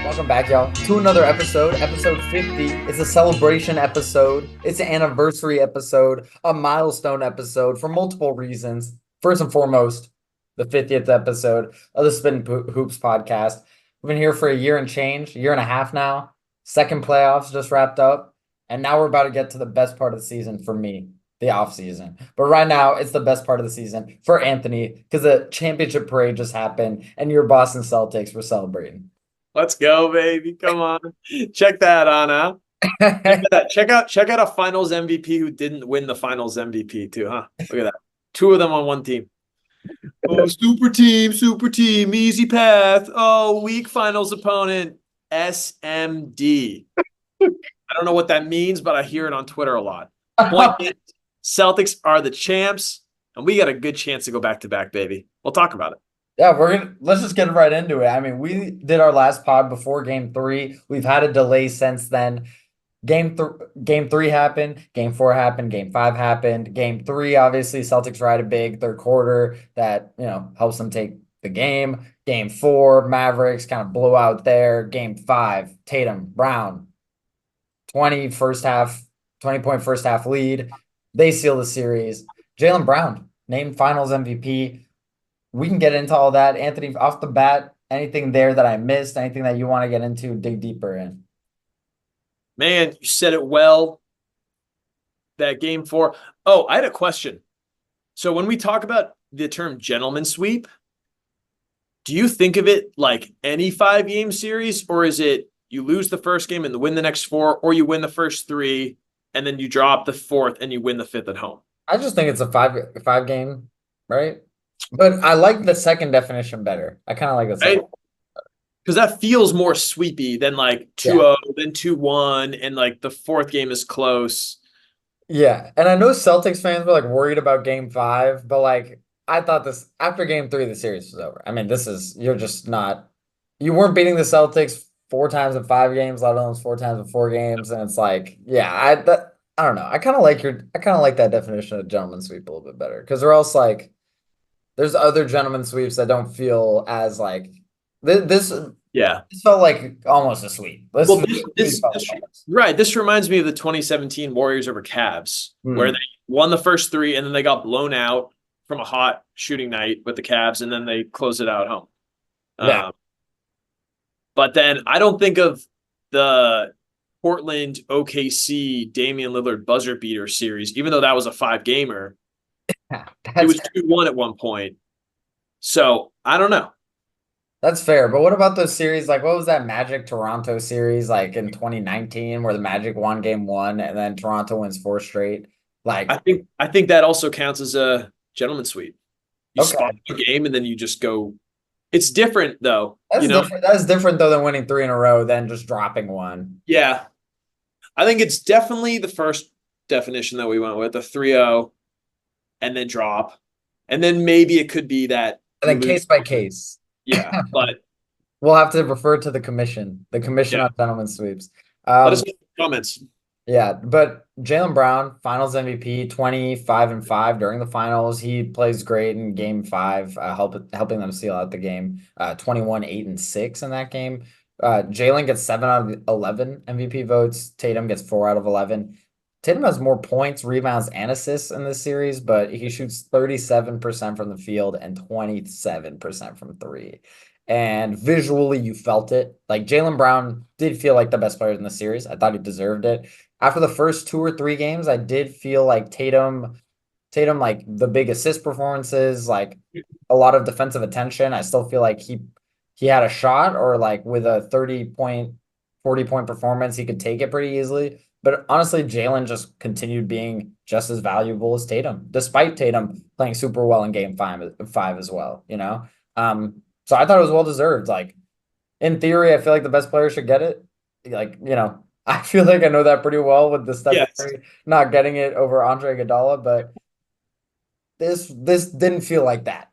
Welcome back, y'all, to another episode 50. It's a celebration episode. It's an anniversary episode, a milestone episode for multiple reasons. First and foremost, the 50th episode of the Spittin Hoops podcast. We've been here for a year and change, a year and a half now. Second playoffs just wrapped up, and now we're about to get to the best part of the season for me, the off season. But right now, it's the best part of the season for Anthony because the championship parade just happened, and your Boston Celtics were celebrating. Let's go, baby. Come on. Check that on, huh? Check out a finals MVP who didn't win the finals MVP too, huh? Look at that. Two of them on one team. Oh, super team, easy path. Oh, weak finals opponent, SMD. I don't know what that means, but I hear it on Twitter a lot. Point is, Celtics are the champs, and we got a good chance to go back-to-back, baby. We'll talk about it. Yeah, let's just get right into it. I mean, we did our last pod before game 3. We've had a delay since then. Game 3 happened, game 4 happened, game 5 happened. Game 3, obviously, Celtics ride a big third quarter that, helps them take the game. Game 4, Mavericks kind of blew out there. Game 5, Tatum, Brown, 20 point first half lead. They seal the series. Jaylen Brown named Finals MVP. We can get into all that. Anthony, off the bat, anything there that I missed, anything that you want to get into, dig deeper in? Man, you said it well. That game 4. Oh, I had a question. So when we talk about the term gentleman sweep, do you think of it like any 5-game series, or is it you lose the first game and win the next 4, or you win the first 3 and then you drop the 4th and you win the 5th at home? I just think it's a five game, right? But I like the second definition better. I kind of like the second. Because that feels more sweepy than like 2-0, then 2-1, and like the 4th game is close. Yeah, and I know Celtics fans were like worried about game 5, but like I thought this after game 3, the series was over. I mean, you weren't beating the Celtics 4 times in 5 games, let alone 4 times in 4 games, and it's like, yeah, I don't know. I kind of like that definition of gentleman sweep a little bit better because or else like there's other gentleman sweeps that don't feel as like this. Yeah, this felt like almost a sweep. This reminds me of the 2017 Warriors over Cavs, where they won the first 3 and then they got blown out from a hot shooting night with the Cavs, and then they closed it out at home. Yeah. But then I don't think of the Portland OKC Damian Lillard buzzer beater series, even though that was a 5-gamer. It was 2-1 at one point. So I don't know. That's fair. But what about those series? Like, what was that Magic Toronto series like in 2019 where the Magic won game 1 and then Toronto wins 4 straight? Like, I think that also counts as a gentleman sweep. You spot the game and then you just go. It's different though. That's different though than winning 3 in a row than just dropping 1. Yeah. I think it's definitely the first definition that we went with, the 3-0 and then drop. And then maybe it could be that. And then case by case. Yeah, but we'll have to refer to the commission on gentleman sweeps. Let us get comments. Yeah, but Jaylen Brown, Finals MVP, 25-5 during the finals. He plays great in Game 5, helping them seal out the game. 21, 8-6 in that game. Jaylen gets 7 out of 11 MVP votes. Tatum gets 4 out of 11. Tatum has more points, rebounds, and assists in this series, but he shoots 37% from the field and 27% from 3. And visually, you felt it. Like, Jaylen Brown did feel like the best player in the series. I thought he deserved it. After the first 2 or 3 games, I did feel like Tatum, like, the big assist performances, like, a lot of defensive attention. I still feel like he had a shot, or, like, with a 30-point, 40-point performance, he could take it pretty easily. But honestly, Jaylen just continued being just as valuable as Tatum, despite Tatum playing super well in game 5 as well, So I thought it was well-deserved. Like, in theory, I feel like the best player should get it. Like, I feel like I know that pretty well with the Steph Curry not getting it over Andre Iguodala, but this didn't feel like that.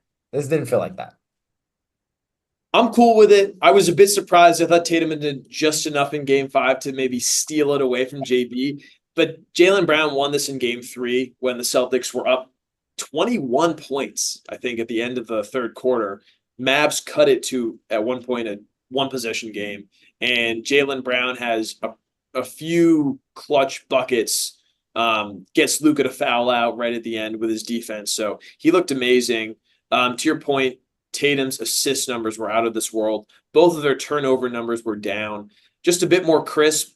I'm cool with it. I was a bit surprised. I thought Tatum did just enough in game 5 to maybe steal it away from JB. But Jaylen Brown won this in game 3 when the Celtics were up 21 points, I think, at the end of the third quarter. Mavs cut it to, at one point, a one possession game, and Jaylen Brown has a few clutch buckets. Gets Luka to foul out right at the end with his defense, so he looked amazing. To your point, Tatum's assist numbers were out of this world. Both of their turnover numbers were down, just a bit more crisp.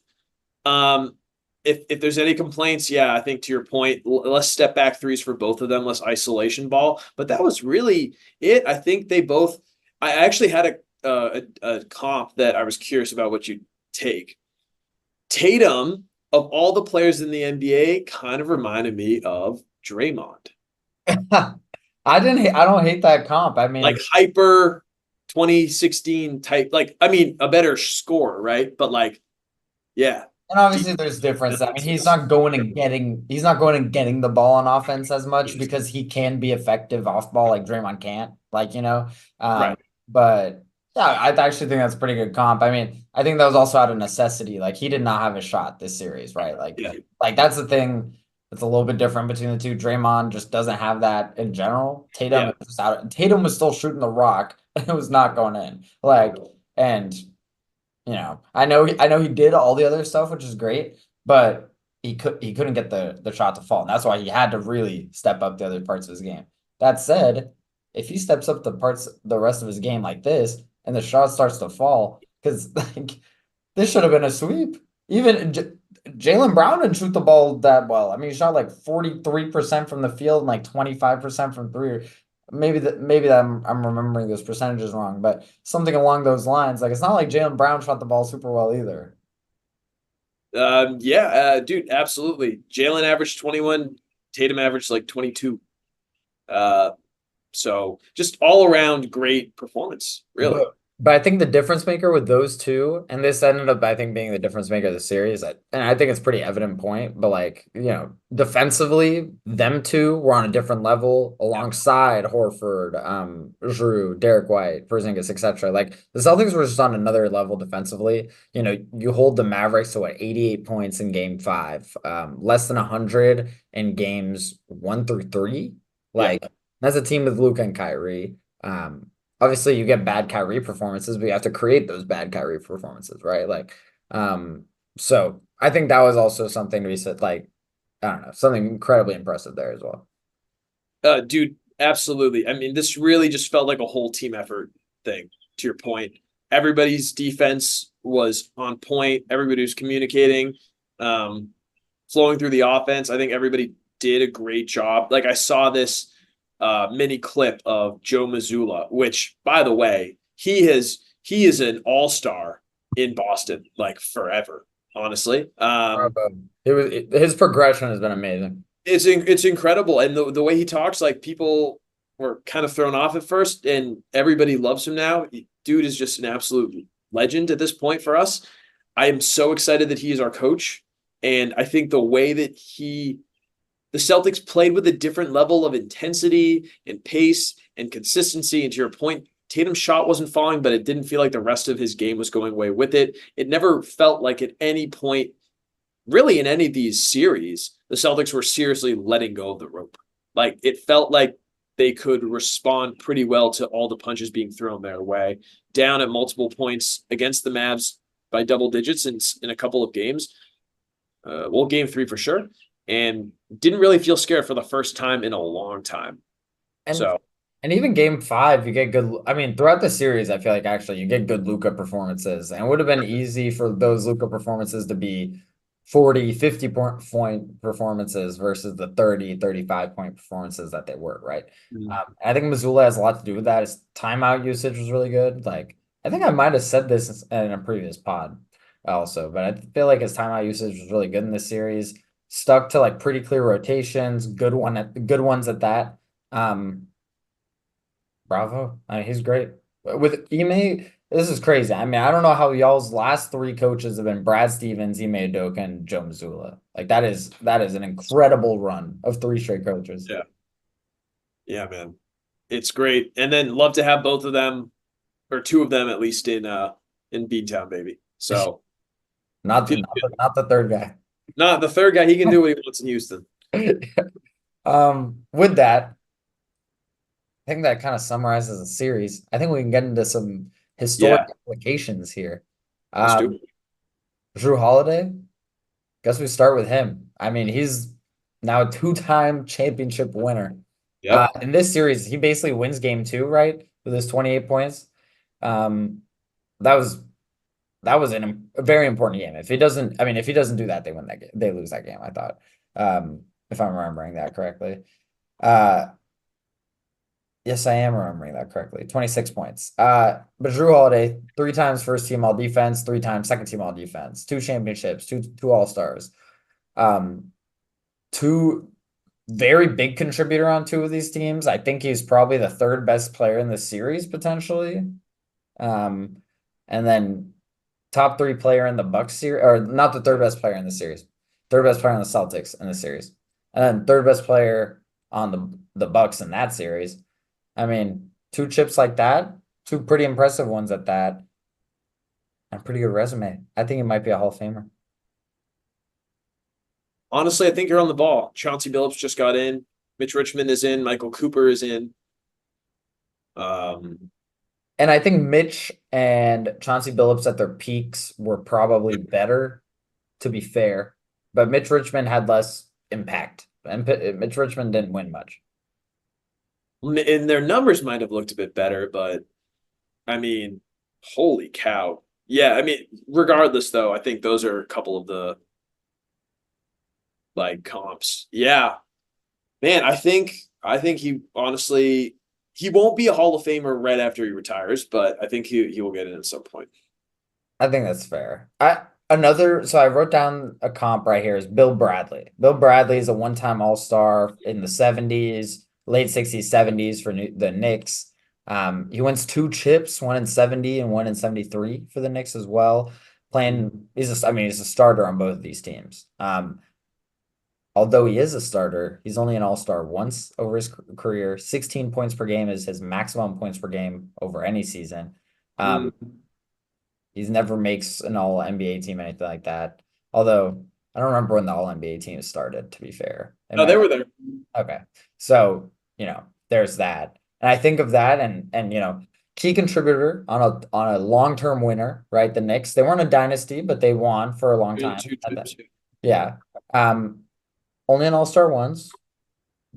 Um, if there's any complaints, yeah, I think to your point, less step back threes for both of them, less isolation ball. But that was really it. I think they both. I actually had a comp that I was curious about what you'd take. Tatum, of all the players in the NBA, kind of reminded me of Draymond. I don't hate that comp. I Like mean, hyper 2016 type, like I mean a better scorer, right? But like, yeah, and deep obviously there's difference. I mean, analysis. he's not going and getting the ball on offense as much because he can be effective off ball like Draymond can't. Like, you know. Right. But yeah, I actually think that's a pretty good comp. I mean, I think that was also out of necessity. Like he did not have a shot this series, right? Yeah. Like that's the thing that's a little bit different between the two. Draymond just doesn't have that in general. Yeah. Tatum was still shooting the rock and it was not going in. Like, and I know he did all the other stuff, which is great, but he couldn't get the shot to fall. And that's why he had to really step up the other parts of his game. That said, if he steps up the rest of his game like this, and the shot starts to fall, because like this should have been a sweep. Even Jaylen Brown didn't shoot the ball that well. I mean, he shot like 43% from the field and like 25% from three. Maybe that I'm remembering those percentages wrong, but something along those lines. Like it's not like Jaylen Brown shot the ball super well either. Yeah, dude, absolutely. Jalen averaged 21, Tatum averaged like 22. Uh, so just all around great performance, really. But I think the difference maker with those two, and this ended up, I think, being the difference maker of the series, and I think it's a pretty evident point, but like, defensively, them two were on a different level Yeah. alongside Horford, Drew, Derek White, Porzingis, etc. Like the Celtics were just on another level defensively. You hold the Mavericks to what, 88 points in game five, less than 100 in games one through three. Yeah. Like that's a team with Luka and Kyrie. Obviously you get bad Kyrie performances, but you have to create those bad Kyrie performances, right? Um, so I think that was also something to be said, like, I don't know, something incredibly impressive there as well. Dude, absolutely. I mean, this really just felt like a whole team effort thing, to your point. Everybody's defense was on point. Everybody was communicating, um, flowing through the offense. I think everybody did a great job. Like I saw this mini clip of Joe Mazzulla, which, by the way, he is an all-star in Boston, like forever, honestly. His progression has been amazing. It's incredible, and the way he talks, like people were kind of thrown off at first, and everybody loves him now. Dude is just an absolute legend at this point for us. I am so excited that he is our coach, and I think the way that the Celtics played with a different level of intensity and pace and consistency. And to your point, Tatum's shot wasn't falling, but it didn't feel like the rest of his game was going away with it. It never felt like at any point, really in any of these series, the Celtics were seriously letting go of the rope. Like it felt like they could respond pretty well to all the punches being thrown their way. Down at multiple points against the Mavs by double digits in a couple of games. Well, game three for sure. And didn't really feel scared for the first time in a long time. And So and even game five, you get good. I mean, throughout the series, I feel like actually you get good Luka performances. And it would have been easy for those Luka performances to be 40, 50 point performances versus the 30, 35 point performances that they were, right? I think Missoula has a lot to do with that. His timeout usage was really good. Like, I think I might have said this in a previous pod also, but I feel like his timeout usage was really good in this series. Stuck to like pretty clear rotations, good ones at that. Um, Bravo. I mean, he's great. With Ime, this is crazy. I mean, I don't know how y'all's last three coaches have been Brad Stevens, Ime Udoka, and Joe Mazzulla. Like that is an incredible run of three straight coaches. yeah, yeah, man, it's great. And then love to have both of them or two of them at least in Beantown, baby. So Not feel not good. not the third guy. Not the third guy. He can do what he wants in Houston. With that, I think that kind of summarizes the series. I think we can get into some historic Yeah, implications here. let's do it. Drew Holiday, guess we start with him. I mean, he's now a two-time championship winner. Yep. In this series, he basically wins game two, right? With his 28 points. Um, that was a very important game. If he doesn't, I mean, if he doesn't do that, they win that game. They lose that game, I thought. If I'm remembering that correctly. Uh, yes, I am remembering that correctly. 26 points. But Drew Holiday, three times first team all defense, three times second team all defense, two championships, two all-stars. Um, two very big contributor on two of these teams. I think he's probably the third best player in the series potentially. Um, and then top three player in the Bucks series, or not the third best player in the series, third best player on the Celtics in the series, and then third best player on the Bucks in that series. I mean, two chips like that, two pretty impressive ones at that, and pretty good resume. I think he might be a Hall of Famer. Honestly, I think you're on the ball. Chauncey Billups just got in. Mitch Richmond is in. Michael Cooper is in. Um, And I think Mitch and Chauncey Billups at their peaks were probably better, to be fair. But Mitch Richmond had less impact. And Mitch Richmond didn't win much. and their numbers might have looked a bit better, but I mean, holy cow. Yeah, I mean, regardless though, I think those are a couple of the like comps. Yeah. Man, I think he honestly he won't be a Hall of Famer right after he retires, but I think he will get in at some point. I think that's fair. So I wrote down a comp right here is Bill Bradley. Bill Bradley is a one-time All-Star in the 70s, late 60s, 70s for the Knicks. He wins two chips, one in 70 and one in 73 for the Knicks as well. He's a starter on both of these teams. Although he is a starter, he's only an all-star once over his career. 16 points per game is his maximum points per game over any season. Mm. Um, he's never makes an all NBA team, anything like that. Although I don't remember when the all NBA team started, to be fair. It No, might they were there. okay. So, there's that. And I think of that and key contributor on a long-term winner, right? The Knicks, they weren't a dynasty, but they won for a long time. Two chips. Yeah. Only an all-star once,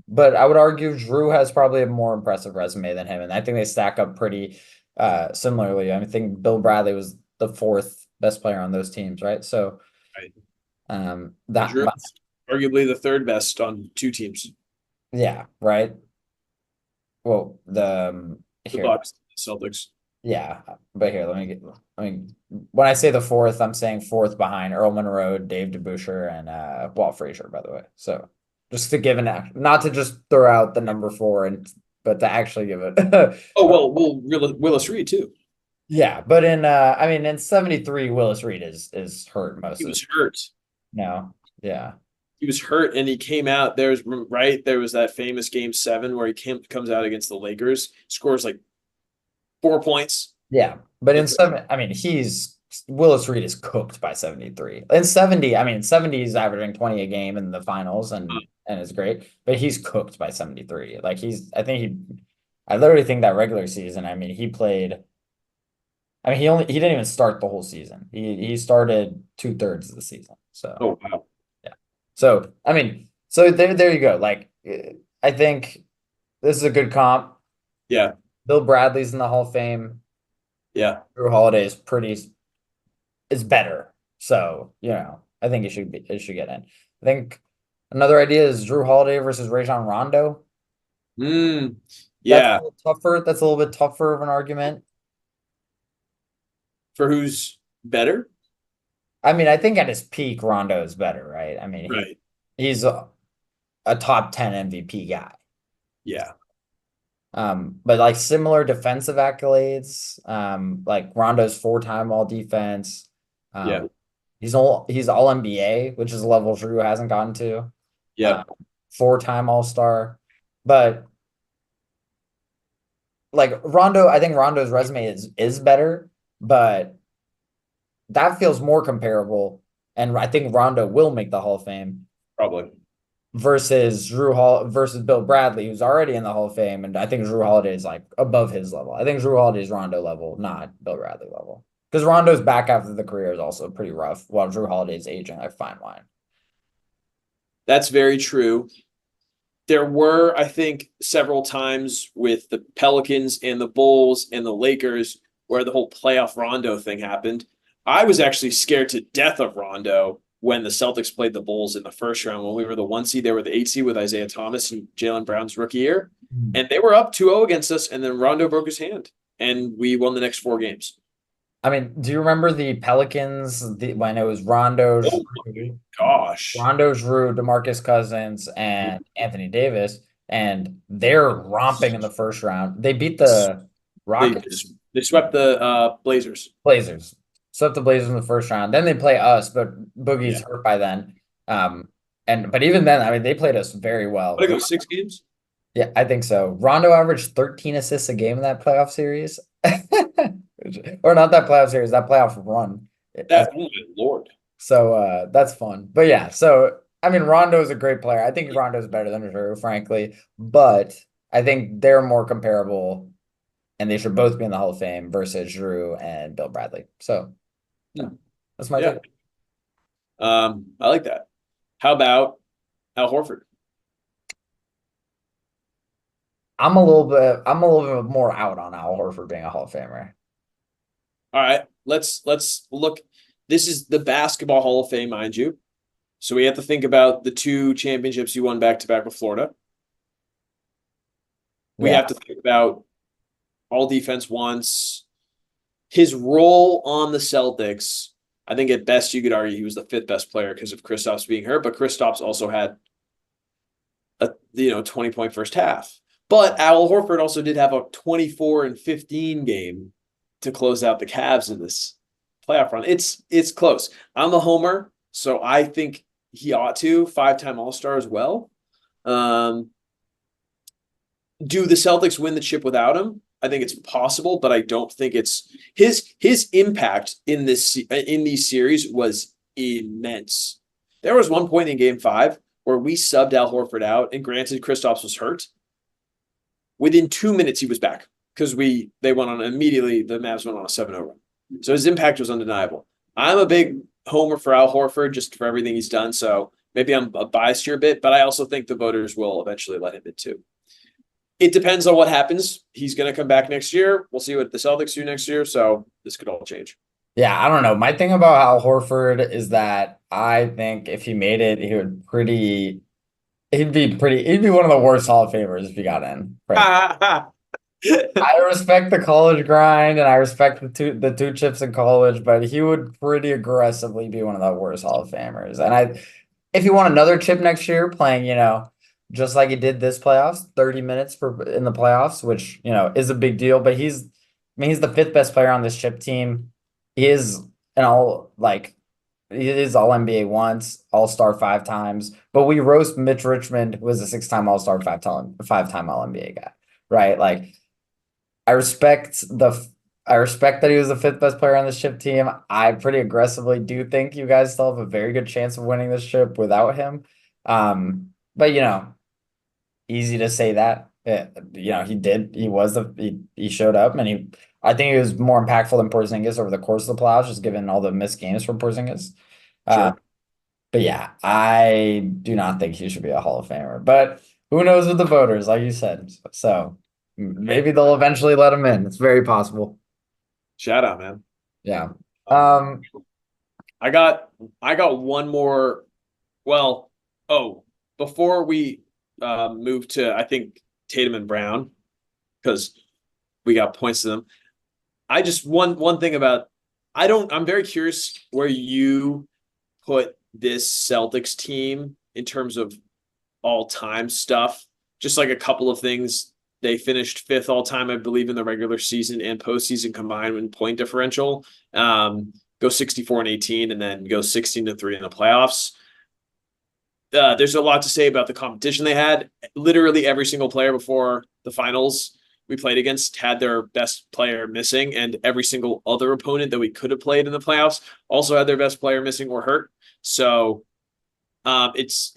but I would argue Drew has probably a more impressive resume than him, and I think they stack up pretty similarly. I think Bill Bradley was the fourth best player on those teams, right? So Right. that Drew's arguably the third best on two teams. yeah, right. Well, The here, Bucks, the Celtics. yeah, but here, when I say the fourth, I'm saying fourth behind Earl Monroe, Dave DeBusschere, and Walt Frazier, by the way. So just to give not to just throw out the number four but to actually give it. Oh well, Willis Reed too. Yeah, but in 73, Willis Reed is hurt most He of the was hurt. no. Yeah. He was hurt, and he came out. There was that famous Game 7 where comes out against the Lakers, scores like 4 points. Yeah. But in seven, he's Willis Reed is cooked by 73. In 70, 70 he's averaging 20 a game in the finals and is great, but he's cooked by 73. Like I literally think that regular season, he played. He didn't even start the whole season. He started 2/3 of the season. So Oh wow, yeah. So so there you go. Like I think this is a good comp. yeah, Bill Bradley's in the Hall of Fame. yeah. Drew Holiday is better. So, I think it should get in. I think another idea is Drew Holiday versus Rajon Rondo. Mm, That's a yeah. little tougher. That's a little bit tougher of an argument. For who's better? I think at his peak, Rondo is better, right? Right. He's a top 10 MVP guy. Yeah. But like similar defensive accolades, like Rondo's four-time all defense. Yeah. He's all NBA, which is a level Drew hasn't gotten to. Yeah. Four-time All-Star. But like Rondo, I think Rondo's resume is better, but that feels more comparable. And I think Rondo will make the Hall of Fame. Probably. versus Bill Bradley, who's already in the Hall of Fame, and I think Drew Holiday is like above his level. I think Drew Holiday is Rondo level, not Bill Bradley level. Because Rondo's back after the career is also pretty rough, while Drew Holiday's aging like fine wine. That's very true. There were, I think, several times with the Pelicans and the Bulls and the Lakers where the whole playoff Rondo thing happened. I was actually scared to death of Rondo when the Celtics played the Bulls in the first round. When we were the 1 seed, they were the 8 seed with Isaiah Thomas and Jaylen Brown's rookie year. And they were up 2-0 against us, and then Rondo broke his hand, and we won the next 4 games. I mean, do you remember the Pelicans when it was Rondo, Oh my gosh. Drew, DeMarcus Cousins, and Anthony Davis, and they're romping in the first round. They beat the They, Rockets, they swept the Blazers. Blazers, swept the Blazers in the first round. Then they play us, but Boogie's Yeah. hurt by then. But even then, I mean, they played us very well. What, it go 6 games? Yeah, I think so. Rondo averaged 13 assists a game in that playoff series. Or not that playoff series, that playoff run. That, oh my Lord. So that's fun. But yeah, so I mean Rondo is a great player. I think Rondo's better than Drew, frankly, but I think they're more comparable and they should both be in the Hall of Fame versus Drew and Bill Bradley. So yeah, that's my take. I like that. How about Al Horford? I'm a little bit more out on Al Horford being a Hall of Famer. All right, let's look. This is the Basketball Hall of Fame, mind you. So we have to think about the 2 championships you won back to back with Florida. We Yeah. have to think about all defense once. His role on the Celtics, I think at best you could argue he was the 5th best player because of Kristaps being hurt, but Kristaps also had a 20-point first half. But Al Horford also did have a 24-15 game to close out the Cavs in this playoff run. It's close. I'm a homer, so I think he ought to 5-time All-Star as well. Do the Celtics win the chip without him? I think it's possible, but I don't think it's his impact in these series was immense. There was one point in Game 5 where we subbed Al Horford out, and granted, Kristaps was hurt. Within 2 minutes, he was back because they went on immediately. The Mavs went on a 7-0 run, so his impact was undeniable. I'm a big homer for Al Horford just for everything he's done. So maybe I'm biased here a bit, but I also think the voters will eventually let him in too. It depends on what happens. He's going to come back next year. We'll see what the Celtics do next year. So this could all change. Yeah, I don't know. My thing about Al Horford is that I think if he made it, he'd be one of the worst Hall of Famers if he got in. Right. I respect the college grind and I respect the two chips in college, but he would pretty aggressively be one of the worst Hall of Famers. And if he won another chip next year, playing, just like he did this playoffs, 30 minutes in the playoffs, which, is a big deal. But he's the 5th best player on this chip team. He is he is all NBA once, All-Star 5 times. But we roast Mitch Richmond, who was a 6-time All-Star, 5-time All-NBA guy, right? Like, I respect that he was the 5th best player on this chip team. I pretty aggressively do think you guys still have a very good chance of winning this chip without him. But easy to say that. He did. He showed up, and I think he was more impactful than Porzingis over the course of the playoffs, just given all the missed games from Porzingis. Sure. But yeah, I do not think he should be a Hall of Famer. But who knows with the voters, like you said. So maybe they'll eventually let him in. It's very possible. Shout out, man. Yeah. I got one more. Well, before we move to, I think, Tatum and Brown, because we got points to them. I just one thing about I'm very curious where you put this Celtics team in terms of all-time stuff. Just like a couple of things. They finished 5th all-time, I believe, in the regular season and postseason combined in point differential. Go 64-18 and then go 16-3 in the playoffs. There's a lot to say about the competition they had. Literally every single player before the finals we played against had their best player missing, and every single other opponent that we could have played in the playoffs also had their best player missing or hurt. So it's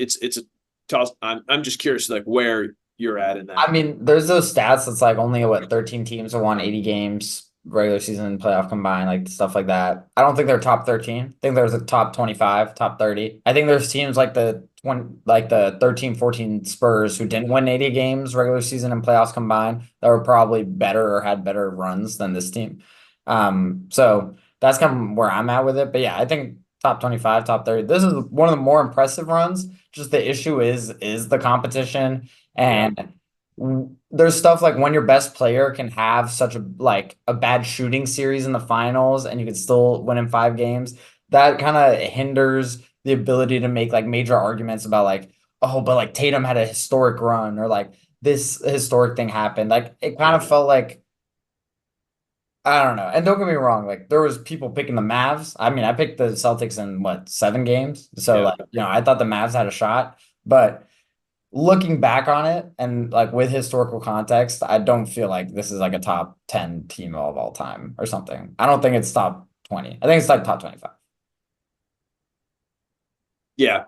I'm just curious, like where you're at in I that. mean, there's those stats that's like only what 13 teams have won 80 games, regular season and playoff combined, like stuff like that. I don't think they're top 13. I think there's a top 25, top 30. I think there's teams like the 13, 14 Spurs who didn't win 80 games regular season and playoffs combined that were probably better or had better runs than this team. So that's kind of where I'm at with it. But yeah, I think top 25, top 30. This is one of the more impressive runs. Just the issue is the competition Yeah. and there's stuff like when your best player can have such a bad shooting series in the finals and you can still win in 5 games, that kind of hinders the ability to make like major arguments about like, oh, but like Tatum had a historic run or like this historic thing happened. Like it kind Yeah. of felt like I don't know. And don't get me wrong, like there was people picking the Mavs. I mean, I picked the Celtics in what, 7 games? So Yeah. like, I thought the Mavs had a shot, but looking back on it and like with historical context, I don't feel like this is like a top 10 team of all time or something. I don't think it's top 20. I think it's like top 25. Yeah.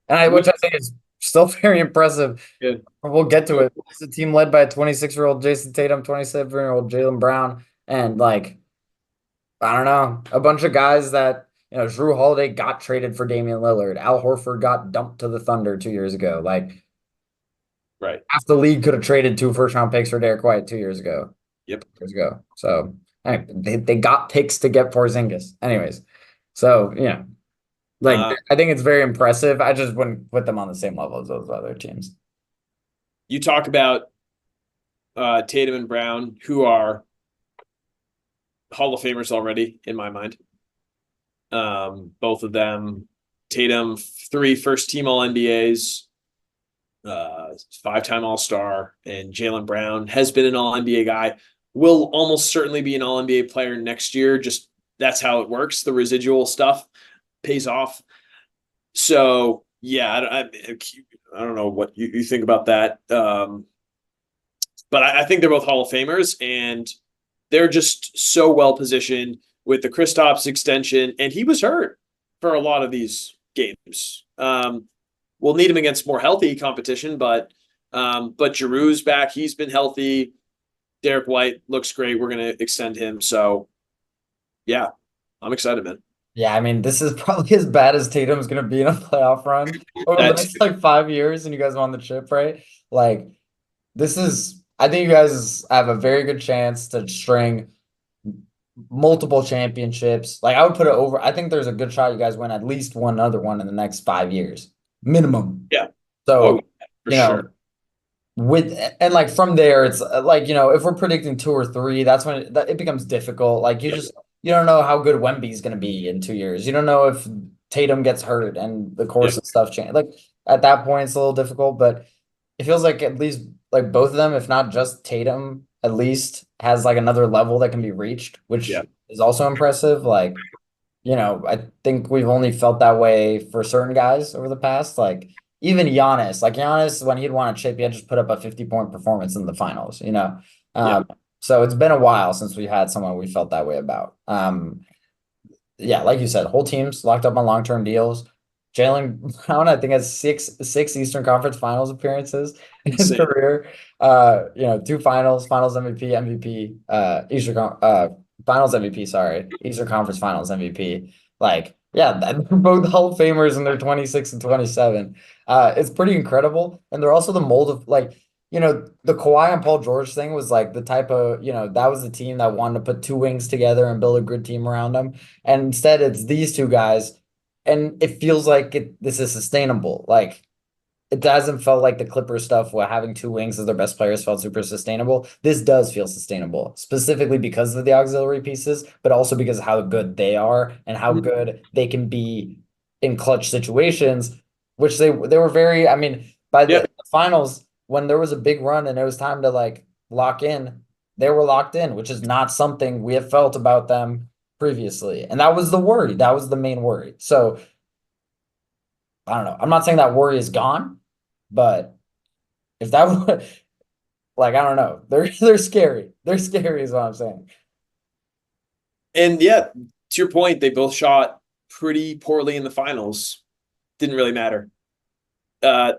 Which I think is still very impressive. Yeah. We'll get to it. It's a team led by a 26-year-old Jason Tatum, 27-year-old Jaylen Brown, and like, I don't know, a bunch of guys that, Drew Holiday got traded for Damian Lillard. Al Horford got dumped to the Thunder 2 years ago. Like, Right. half the league could have traded 2 first-round picks for Derek White 2 years ago. Yep. Years ago. So anyway, they got picks to get Porzingis. Anyways, so like Uh, I think it's very impressive. I just wouldn't put them on the same level as those other teams. you talk about Tatum and Brown, who are Hall of Famers already in my mind. Both of them, Tatum, 3 first-team All NBAs, 5-time All Star, and Jaylen Brown has been an All NBA guy. Will almost certainly be an All NBA player next year. Just that's how it works. The residual stuff pays off. So yeah, I don't know what you think about that. But I think they're both Hall of Famers, and they're just so well positioned with the Kristaps extension, and he was hurt for a lot of these games. We'll need him against more healthy competition, but Giroux's back; he's been healthy. Derek White looks great. We're going to extend him, so yeah, I'm excited, man. Yeah, I mean, this is probably as bad as Tatum's gonna be in a playoff run over the That's next like 5 years, and you guys won the chip, right? Like, this is, I think you guys have a very good chance to string multiple championships. Like, I would put it over. I think there's a good shot you guys win at least one other one in the next 5 years, minimum. yeah. Oh, So, for you know, sure. with and like from there it's like if we're predicting 2 or 3 that's when it becomes difficult like Yep. you don't know how good Wemby's going to be in 2 years. You don't know if Tatum gets hurt and the course Yep. of stuff change like at that point it's a little difficult, but it feels like at least like both of them, if not just Tatum, at least has like another level that can be reached, which Yeah. is also impressive. Like, I think we've only felt that way for certain guys over the past. Like even Giannis, when he'd won a chip, he had just put up a 50-point performance in the finals. Yeah. So it's been a while since we had someone we felt that way about. Yeah, like you said, whole teams locked up on long-term deals. Jaylen Brown, I think, has six Eastern Conference Finals appearances in his Insane. career. 2 finals, Finals MVP, Finals MVP, sorry, Eastern Conference Finals MVP. Like, yeah, they're both Hall of Famers and they're 26 and 27. It's pretty incredible, and they're also the mold of like. The Kawhi and Paul George thing was like the type of, that was the team that wanted to put two wings together and build a good team around them. And instead, it's these two guys, and it feels like this is sustainable. Like it hasn't felt like the Clippers stuff where having two wings as their best players felt super sustainable. This does feel sustainable, specifically because of the auxiliary pieces, but also because of how good they are and how good they can be in clutch situations, which they were very. I mean, by Yeah. the finals, when there was a big run and it was time to like lock in, they were locked in, which is not something we have felt about them previously. And that was the worry. That was the main worry. So I don't know. I'm not saying that worry is gone, but if that were like, I don't know. They're scary. They're scary is what I'm saying. And yeah, to your point, they both shot pretty poorly in the finals. Didn't really matter. Uh,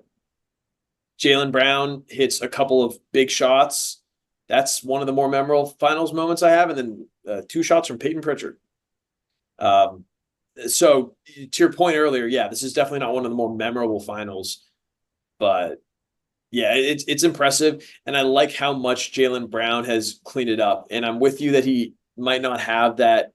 Jaylen Brown hits a couple of big shots. That's one of the more memorable finals moments I have. And then 2 shots from Peyton Pritchard. Um, so to your point earlier, yeah, this is definitely not one of the more memorable finals, but yeah, it's impressive, and I like how much Jaylen Brown has cleaned it up. And I'm with you that he might not have that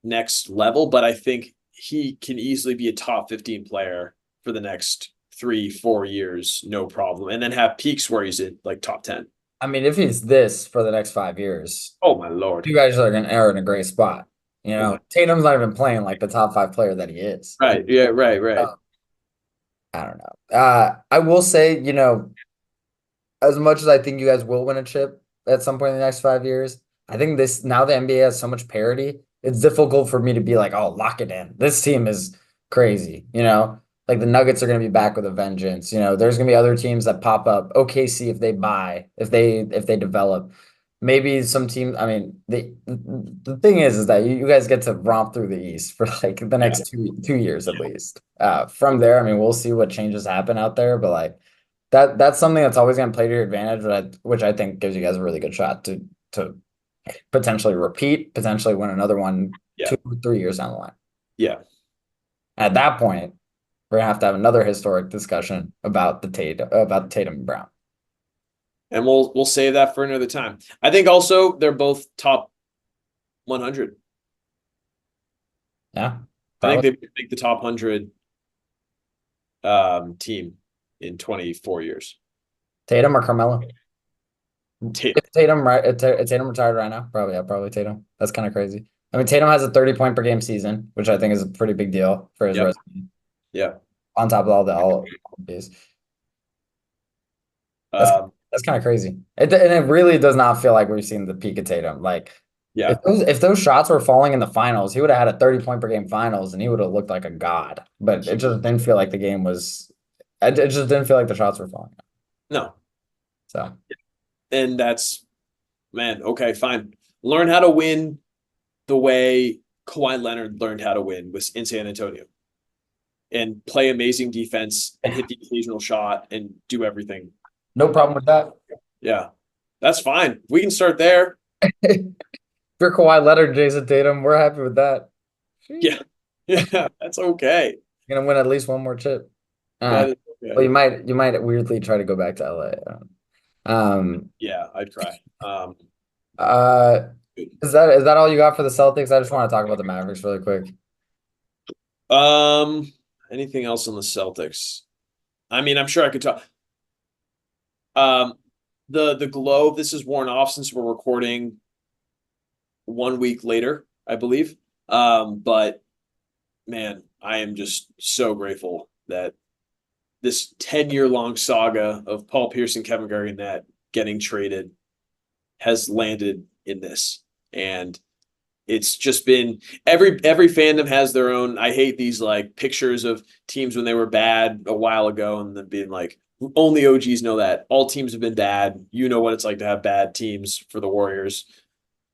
next level, but I think he can easily be a top 15 player for the next 3-4 years, no problem, and then have peaks where he's in like top 10. I mean, if he's this for the next 5 years, Oh my lord! you guys are in a great spot. You Oh know, my, Tatum's not even playing like the top five player that he is. right, yeah, right, right, Uh, I don't know. I will say, as much as I think you guys will win a chip at some point in the next 5 years, I think this now the NBA has so much parity, it's difficult for me to be like, oh, lock it in. This team is crazy, Like the Nuggets are going to be back with a vengeance. There's going to be other teams that pop up. OKC if they buy, if they develop. Maybe some team. I mean, the thing is that you guys get to romp through the East for like the yeah, next two years at least. From there, I mean, we'll see what changes happen out there, but like that's something that's always going to play to your advantage, which I think gives you guys a really good shot to potentially repeat, potentially win another one yeah, 2 or 3 years down the line. yeah. At that point, we're gonna have to have another historic discussion about Tatum and Brown. And we'll save that for another time. I think also they're both top 100. Yeah, I think probably they make the top 100 team in 24 years. Tatum or Carmelo. Tatum. If Tatum retired right now, probably yeah, probably Tatum. That's kind of crazy. I mean, Tatum has a 30 point per game season, which I think is a pretty big deal for his Yep. resume. Yep. On top of all these. That's Um, that's kind of crazy. And it really does not feel like we've seen the peak of Tatum. Like if yeah. those shots were falling in the finals, he would have had a 30 point per game finals and he would have looked like a god. But it just didn't feel like the game was it just didn't feel like the shots were falling. No. So And that's, man, okay, fine. Learn how to win the way Kawhi Leonard learned how to win was in San Antonio and play amazing defense and hit the occasional shot and do everything. no problem with that. Yeah. That's fine. We can start there. If you're Kawhi Leonard, Jason Tatum, we're happy with that. Yeah. Yeah. That's okay. Gonna win at least one more chip. That is Well, okay. you might weirdly try to go back to LA. Yeah, I'd cry. Uh, is that all you got for the Celtics? I just want to talk about the Mavericks really quick. Um, anything else on the Celtics? I mean, I'm sure I could talk. Um, the glow of this is worn off since we're recording 1 week later, I believe. But man, I am just so grateful that this 10-year long saga of Paul Pierce and Kevin Garnett getting traded has landed in this. And it's just been every fandom has their own. I hate these like pictures of teams when they were bad a while ago and then being like, only OGs know that. All teams have been bad. You know what it's like to have bad teams for the Warriors.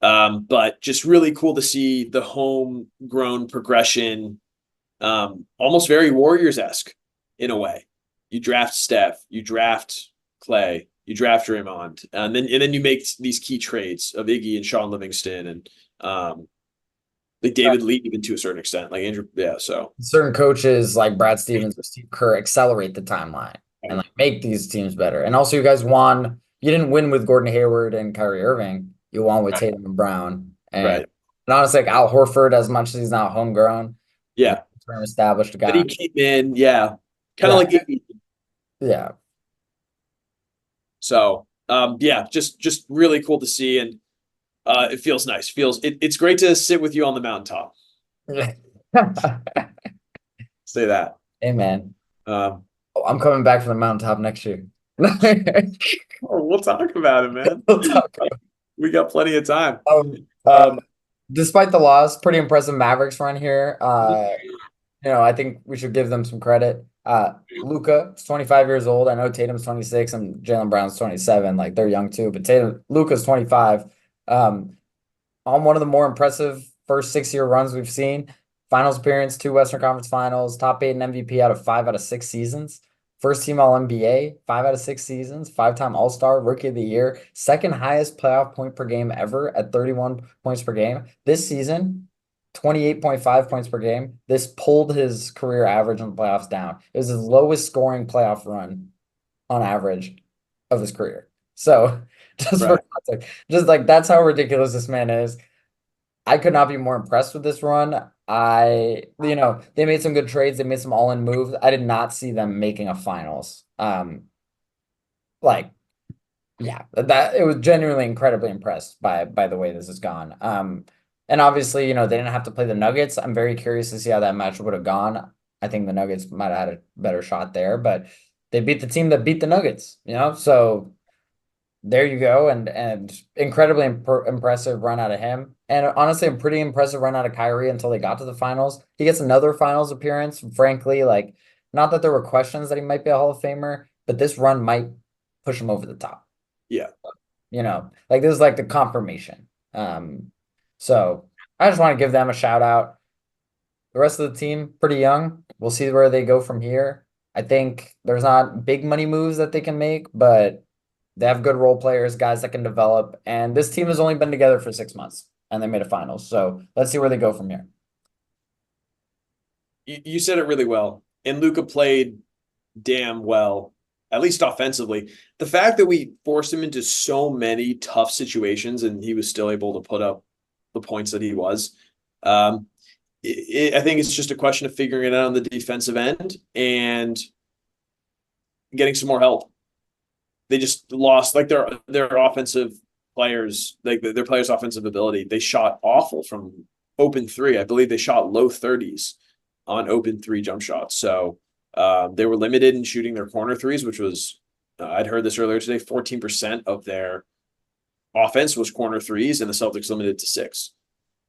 But just really cool to see the homegrown progression, almost very Warriors-esque in a way. You draft Steph, you draft Clay, you draft Draymond, and then you make these key trades of Iggy and Sean Livingston and like David Lee even to a certain extent, like Andrew. Yeah, so Certain coaches like Brad Stevens or Steve Kerr accelerate the timeline and like make these teams better. And also, you guys won. You didn't win with Gordon Hayward and Kyrie Irving. You won with right, Tatum and Brown. And, right, and honestly, like Al Horford, as much as he's not homegrown, yeah. term established But guy. he came in, yeah, kind of Yeah, like Iggy. yeah. So, yeah, just really cool to see, and it feels nice. It's great to sit with you on the mountaintop. Say that. Hey man, Um, I'm coming back from the mountaintop next year. we'll talk about it, man. We'll talk. We got plenty of time. Um, uh, Um, Despite the loss, pretty impressive Mavericks run here. I think we should give them some credit. Luka is 25 years old. I know Tatum's 26 and Jaylen Brown's 27. Like they're young too, but Luka's 25. On one of the more impressive first 6 year runs we've seen. Finals appearance, 2 Western Conference Finals, top 8 in MVP out of 5 out of 6 seasons first team All NBA, 5 out of 6 seasons, 5-time All-Star, Rookie of the Year, second highest playoff point per game ever at 31 points per game. This season, 28.5 points per game. This pulled his career average in the playoffs down. It was his lowest scoring playoff run on average of his career. So just for Right. context, just like that's how ridiculous this man is. I could not be more impressed with this run. They made some good trades. They made some all-in moves. I did not see them making a finals. Like, yeah, that it was genuinely incredibly impressed by the way this has gone. And obviously, they didn't have to play the Nuggets. I'm very curious to see how that match would have gone. I think the Nuggets might have had a better shot there, but they beat the team that beat the Nuggets. So there you go, and incredibly impressive run out of him, and honestly, a pretty impressive run out of Kyrie until they got to the finals. He gets another finals appearance. Frankly, like not that there were questions that he might be a Hall of Famer, but this run might push him over the top. Yeah. Like this is like the confirmation. So I just want to give them a shout out. The rest of the team, pretty young. We'll see where they go from here. I think there's not big money moves that they can make, but they have good role players, guys that can develop. And this team has only been together for 6 months and they made a finals. So let's see where they go from here. You said it really well. And Luka played damn well, at least offensively. The fact that we forced him into so many tough situations and he was still able to put up the points that he was. I think it's just a question of figuring it out on the defensive end and getting some more help. They just lost like their offensive players, like their players' offensive ability. They shot awful from open three. I believe they shot low 30s on open three jump shots. So they were limited in shooting their corner threes, which was I'd heard this earlier today. 14% of their offense was corner threes, and the Celtics limited to 6.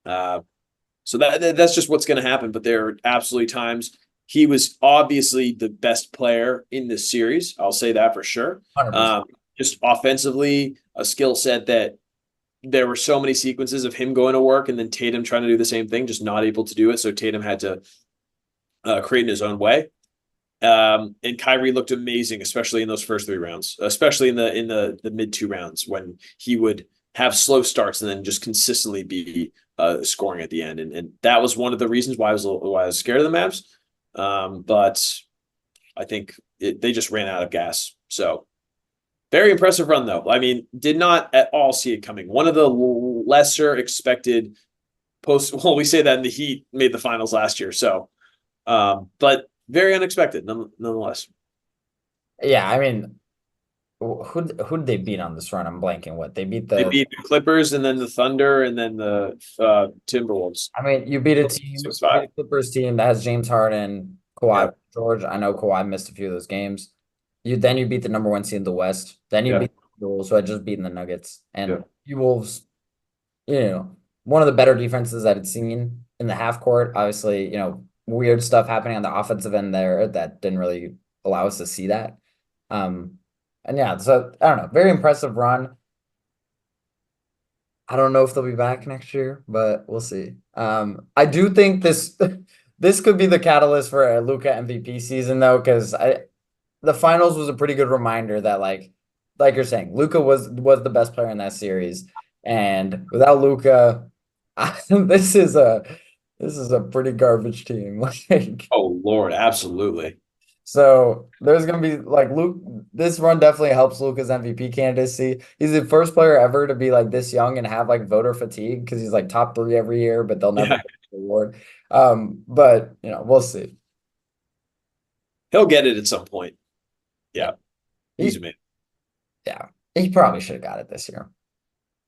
So that's just what's going to happen. But there are absolutely times he was obviously the best player in this series. I'll say that for sure. 100%. Just offensively, a skill set that there were so many sequences of him going to work and then Tatum trying to do the same thing, just not able to do it. So Tatum had to create in his own way. And Kyrie looked amazing, especially in those first 3 rounds, especially in the mid 2 rounds when he would have slow starts and then just consistently be scoring at the end. And that was one of the reasons why I was scared of the Mavs. But I think they just ran out of gas. So very impressive run, though. I mean, did not at all see it coming. One of the lesser expected we say that in the Heat made the finals last year. So, but very unexpected nonetheless. Yeah, I mean, who'd they beat on this run? I'm blanking. What they beat They the beat the Clippers and then the Thunder and then the Timberwolves. I mean, you beat a It team, was you 5. beat a Clippers team that has James Harden, Yeah, Kawhi, George. I know Kawhi missed a few of those games. You beat the number 1 seed in the West. Then you yeah, beat the Wolves, who had just beaten the Nuggets. yeah. And you Wolves, one of the better defenses I've seen in the half court. Obviously, weird stuff happening on the offensive end there that didn't really allow us to see that. And yeah, so I don't know, very impressive run. I don't know if they'll be back next year, but we'll see. I do think this this could be the catalyst for a Luka MVP season though, because the finals was a pretty good reminder that like you're saying, Luka was the best player in that series, and without Luka, this is a pretty garbage team. Like Oh Lord, absolutely. so there's gonna be like Luke. This run definitely helps Luka's MVP candidacy. He's the first player ever to be like this young and have like voter fatigue because he's like top 3 every year, but they'll never Yeah, get the award. But we'll see. he'll get it at some point. Yeah, Yeah, he's he amazing. yeah he probably should have got it this year.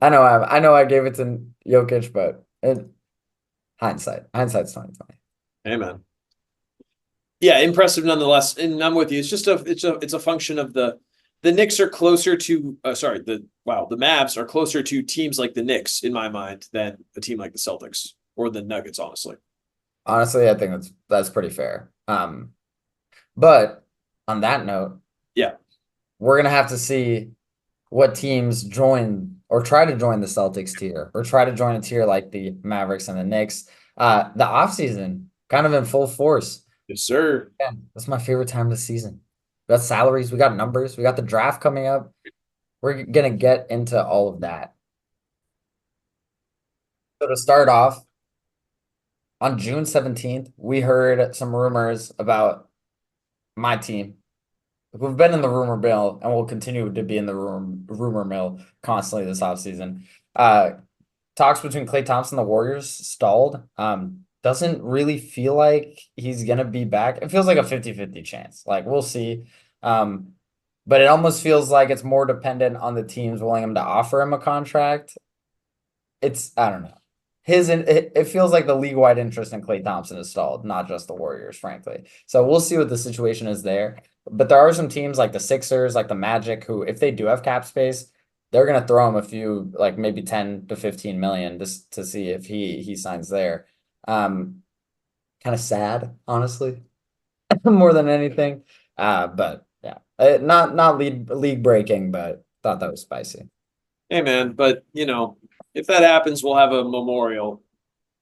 I know I gave it to Jokic, but hindsight's 2020. Amen. Yeah, impressive nonetheless. And I'm with you. It's just it's a function of the Knicks are closer to the Mavs are closer to teams like the Knicks in my mind than a team like the Celtics or the Nuggets, honestly. Honestly, I think that's pretty fair. But on that note, Yeah. we're gonna have to see what teams join or try to join the Celtics tier or try to join a tier like the Mavericks and the Knicks. The offseason kind of in full force. Yes, sir. Yeah, that's my favorite time of the season. We got salaries, we got numbers, we got the draft coming up. We're gonna get into all of that. So to start off, on June 17th, we heard some rumors about my team. We've been in the rumor mill and will continue to be in the rumor mill constantly this offseason. Talks between Klay Thompson and the Warriors stalled. Doesn't really feel like he's gonna be back. It feels like a 50-50 chance. Like we'll see. Um, but it almost feels like it's more dependent on the teams willing him to offer him a contract. It's I don't know. It feels like the league-wide interest in Klay Thompson is stalled, not just the Warriors, frankly. So we'll see what the situation is there. But there are some teams like the Sixers, like the Magic, who, if they do have cap space, they're gonna throw him a few, like maybe 10 to 15 million just to see if he signs there. Um, Kind of sad, honestly, more than anything. But yeah, not league breaking, but thought that was spicy. Hey man, but if that happens, we'll have a memorial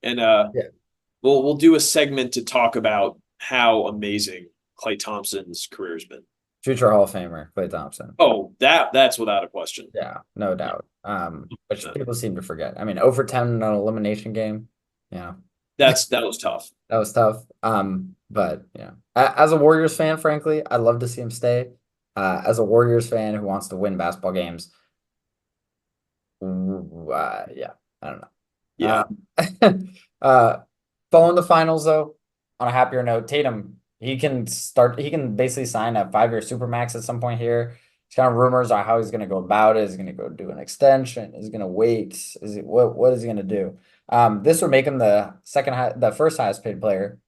and Yeah. we'll do a segment to talk about how amazing Klay Thompson's career has been. Future Hall of Famer, Klay Thompson. Oh, that's without a question. Yeah, no Yeah. doubt. Which people seem to forget. I mean, over 10 in an elimination game. Yeah, That was tough. that was tough. But yeah, as a Warriors fan, frankly, I'd love to see him stay. As a Warriors fan who wants to win basketball games, yeah, I don't Yeah. know. Following the finals though, on a happier note, Tatum, he can basically sign a 5-year supermax at some point here. It's kind of rumors on how he's gonna go about it. Is he gonna go do an extension? Is he gonna wait? What is he gonna do? This would make him the first highest paid player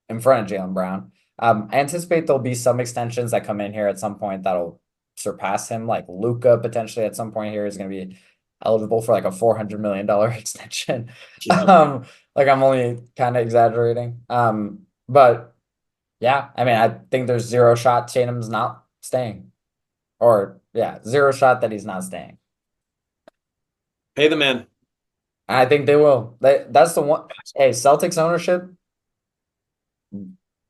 in front of Jaylen Brown. I anticipate there'll be some extensions that come in here at some point that'll surpass him, like Luca potentially at some point here is going to be eligible for like a $400 million extension. Yeah. Like I'm only kind of exaggerating. But yeah, I mean, I think there's zero shot Tatum's not staying, or yeah, zero shot that he's not staying. Pay the man. I think they will. That's the one. Hey, Celtics ownership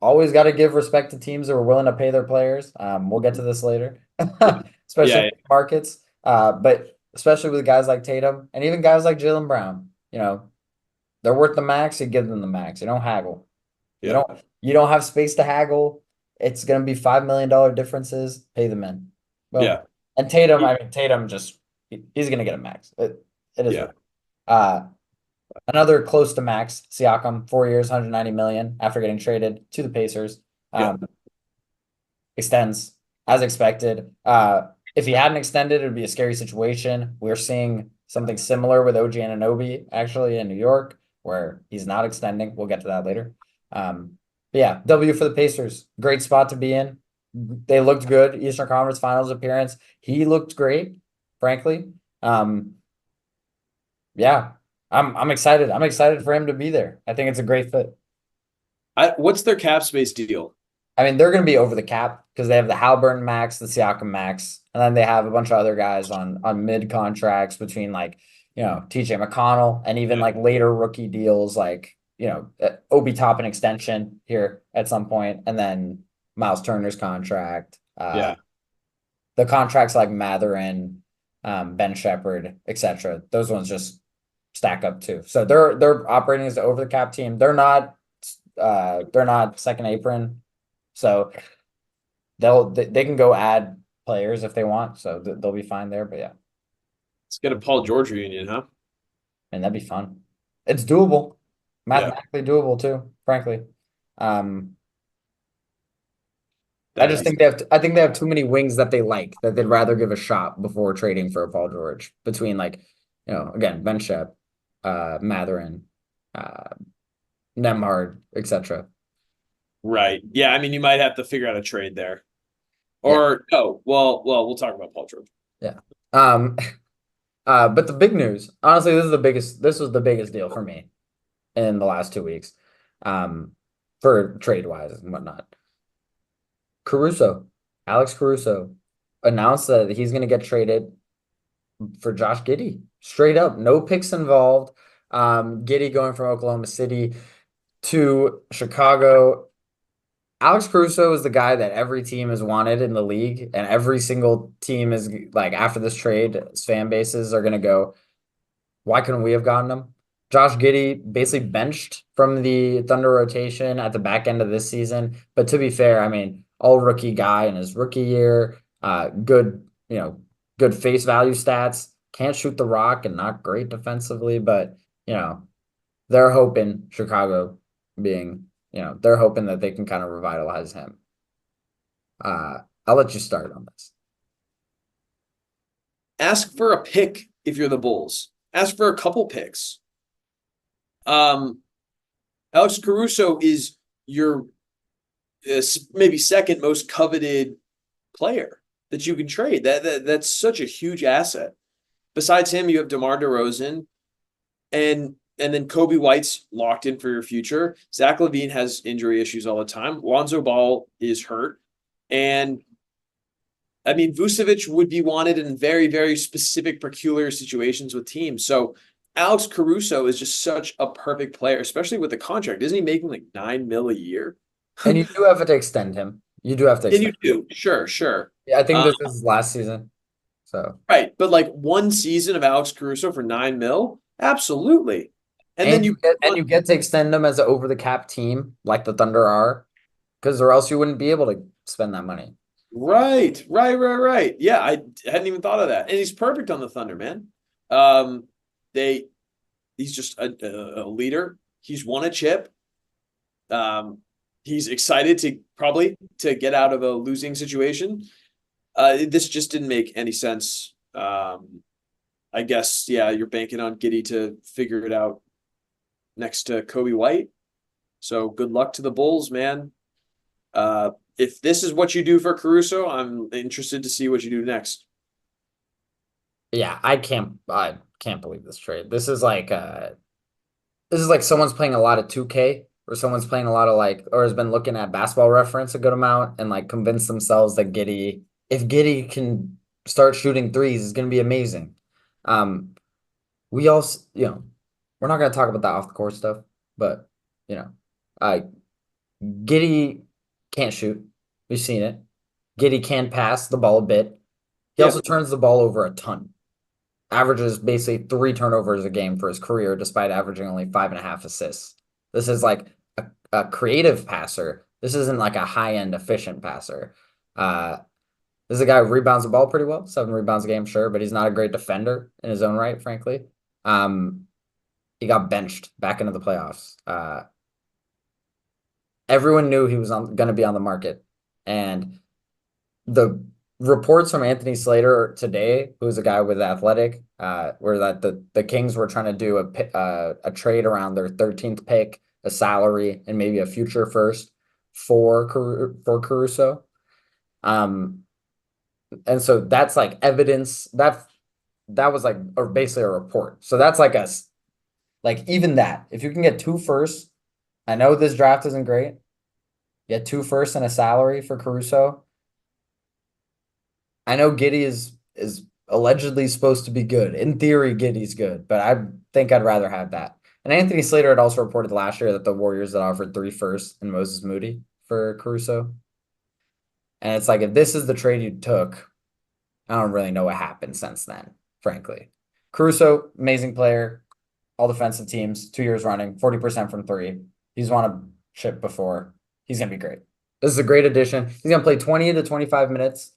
always got to give respect to teams that are willing to pay their players. We'll get to this later, especially Yeah, in markets. But especially with guys like Tatum and even guys like Jaylen Brown, they're worth the max. You give them the max. You don't haggle. You yeah, don't have space to haggle. It's gonna be $5 million differences. Pay them in. Well, yeah, and Tatum, I mean Tatum just he's gonna get a max. It is yeah, what. Uh, Another close to max, Siakam, 4 years, 190 million after getting traded to the Pacers. yeah, Extends as expected. If he hadn't extended, it would be a scary situation. We're seeing something similar with OG Anunoby actually in New York, where he's not extending. We'll get to that later. But yeah, W for the Pacers. Great spot to be in. They looked good. Eastern Conference Finals appearance. He looked great, frankly. Yeah, I'm excited. I'm excited for him to be there. I think it's a great fit. What's their cap space deal? I mean, they're going to be over the cap because they have the Halliburton max, the Siakam max, and then they have a bunch of other guys on mid contracts between like TJ McConnell and even Yeah, like later rookie deals like Obi Toppin extension here at some point, and then Miles Turner's contract. yeah. The contracts like Matherin, Ben Shepherd, etc. Those ones just stack up too. So they're operating as an over the cap team. They're not second apron. So they can go add players if they want. So they'll be fine there. But yeah, Let's get a Paul George reunion, huh? and that'd be fun. It's doable, Yeah, mathematically doable too, frankly. Um, I that'd just be think they have too many wings that they like that they'd rather give a shot before trading for a Paul George between like, again, Ben Shep, Matherin, uh, Nemhard, etc. right. Yeah, I mean, you might have to figure out a trade there. Yeah, Or no, well, we'll talk about Paul George. yeah. Um, but the big news, honestly, this was the biggest deal for me in the last 2 weeks, for trade wise and whatnot. Caruso, Alex Caruso announced that he's going to get traded for Josh Giddey. Straight up, no picks involved. Giddey going from Oklahoma City to Chicago. Alex Caruso is the guy that every team has wanted in the league, and every single team is like after this trade, fan bases are gonna go, why couldn't we have gotten him? Josh Giddey basically benched from the Thunder rotation at the back end of this season. But to be fair, I mean, all rookie guy in his rookie year, good, good face value stats. Can't shoot the rock and not great defensively, but you know, they're hoping Chicago being, they're hoping that they can kind of revitalize him. I'll let you start on this. Ask for a pick if you're the Bulls. Ask for a couple picks. Um, Alex Caruso is your maybe second most coveted player that you can trade. That's such a huge asset. Besides him, you have DeMar DeRozan, and then Kobe White's locked in for your future. Zach LaVine has injury issues all the time. Lonzo Ball is hurt, and I mean Vucevic would be wanted in very very specific peculiar situations with teams. So Alex Caruso is just such a perfect player, especially with the contract. Isn't he making like 9 mil a year? And you do have to extend him. You do have to And you extend. do, sure, sure. Yeah, I think Uh, this is his last season. So, right, but like one season of Alex Caruso for 9 mil, absolutely. And then and you you get to extend them as an over the cap team like the Thunder are, because or else you wouldn't be able to spend that money. right. Yeah, I hadn't even thought of that. And he's perfect on the Thunder, man. Um, they he's just a leader. He's won a chip. Um, he's excited to probably to get out of a losing situation. This just didn't make any sense. I guess, yeah, you're banking on Giddy to figure it out next to Kobe White. So good luck to the Bulls, man. If this is what you do for Caruso, I'm interested to see what you do next. Yeah, I can't believe this trade. This is like someone's playing a lot of 2K or someone's playing a lot of like or has been looking at basketball reference a good amount and like convinced themselves that Giddy, if Giddy can start shooting threes, is gonna be amazing. Um, we also, we're not gonna talk about that off the court stuff, but you know, uh Giddy can't shoot. We've seen it. Giddy can pass the ball a bit. He Yeah, also turns the ball over a ton. Averages basically 3 turnovers a game for his career, despite averaging only 5.5 assists. This is like a creative passer. This isn't like a high-end efficient passer. Uh, this is a guy who rebounds the ball pretty well, 7 rebounds a game, sure, but he's not a great defender in his own right, frankly. He got benched back into the playoffs. Everyone knew he was going to be on the market, and the reports from Anthony Slater today, who's a guy with Athletic, were that the Kings were trying to do a trade around their 13th pick, a salary, and maybe a future first for Caruso. Um, and so that's like evidence that was like or basically a report. So that's like us, like even that if you can get two firsts, I know this draft isn't great. Get two firsts and a salary for Caruso. I know Giddy is allegedly supposed to be good. In theory, Giddy's good, but I think I'd rather have that. And Anthony Slater had also reported last year that the Warriors had offered 3 firsts and Moses Moody for Caruso. And it's like if this is the trade you took, I don't really know what happened since then, frankly. Caruso, amazing player, all defensive teams, 2 years running, 40% from three. He's won a chip before. He's gonna be great. This is a great addition. He's gonna play 20 to 25 minutes.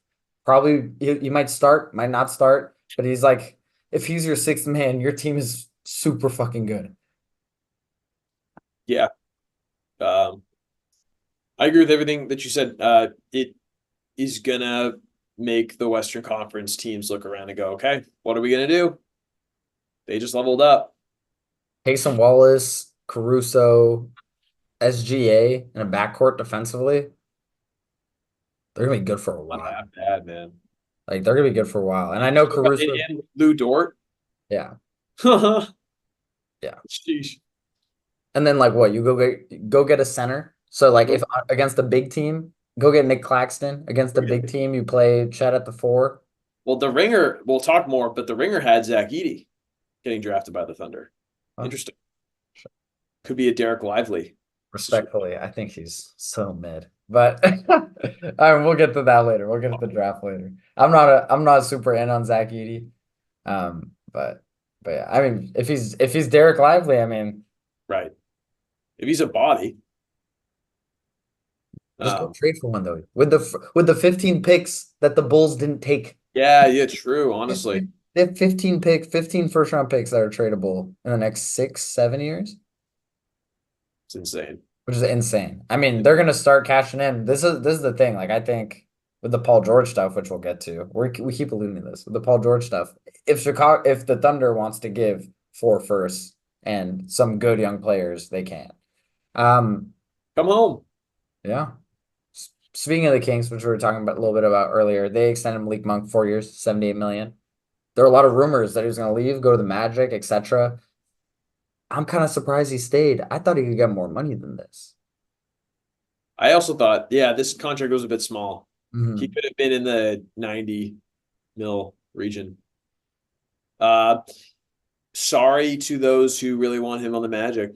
Probably he might start, might not start, but he's like, if he's your sixth man, your team is super fucking good. yeah. Um, I agree with everything that you said. It is gonna make the Western Conference teams look around and go, okay, what are we gonna do? They just leveled up. Payson Wallace, Caruso, SGA, and a backcourt defensively, they're gonna be good for a Not while. that bad, man. Like they're gonna be good for a while. And I know Caruso, And Lou Dort. yeah, yeah. Sheesh. And then like what? You go get a center. So like if against a big team, go get Nick Claxton. Against a big team, you play Chet at the four. Well, the Ringer, we'll talk more, but the Ringer had Zach Edey getting drafted by the Thunder. Huh? Interesting. Could be a Derek Lively. Respectfully, I think he's so mid. But all right, we'll get to that later. We'll get to the draft later. I'm not super in on Zach Edey. But yeah, I mean, if he's Derek Lively, I mean, Right. If he's a body, just go um, trade for one though. With the 15 picks that the Bulls didn't take, yeah, true. Honestly, they have 15 first round picks that are tradable in the next 6, 7 years, it's insane. which is insane. I mean, they're gonna start cashing in. This is the thing. Like I think with the Paul George stuff, which we'll get to, we keep alluding to this with the Paul George stuff. If the Thunder wants to give 4 firsts and some good young players, they can. Um, Come home. yeah. Speaking of the Kings, which we were talking about a little bit about earlier, they extended Malik Monk 4 years, 78 million. There are a lot of rumors that he was going to leave, go to the Magic, etc. I'm kind of surprised he stayed. I thought he could get more money than this. I also thought, yeah, this contract was a bit small. He Mhm. could have been in the 90 mil region. Uh, sorry to those who really want him on the Magic.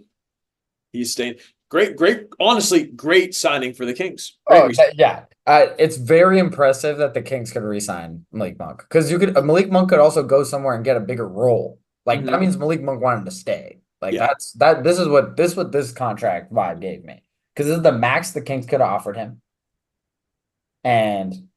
He's staying. Great, honestly, great signing for the Kings. Great Oh, reason. yeah. It's very impressive that the Kings could re-sign Malik Monk because Malik Monk could also go somewhere and get a bigger role. Like that Mhm. means Malik Monk wanted to stay. Like Yeah. this is what this contract vibe gave me because this is the max the Kings could have offered him. And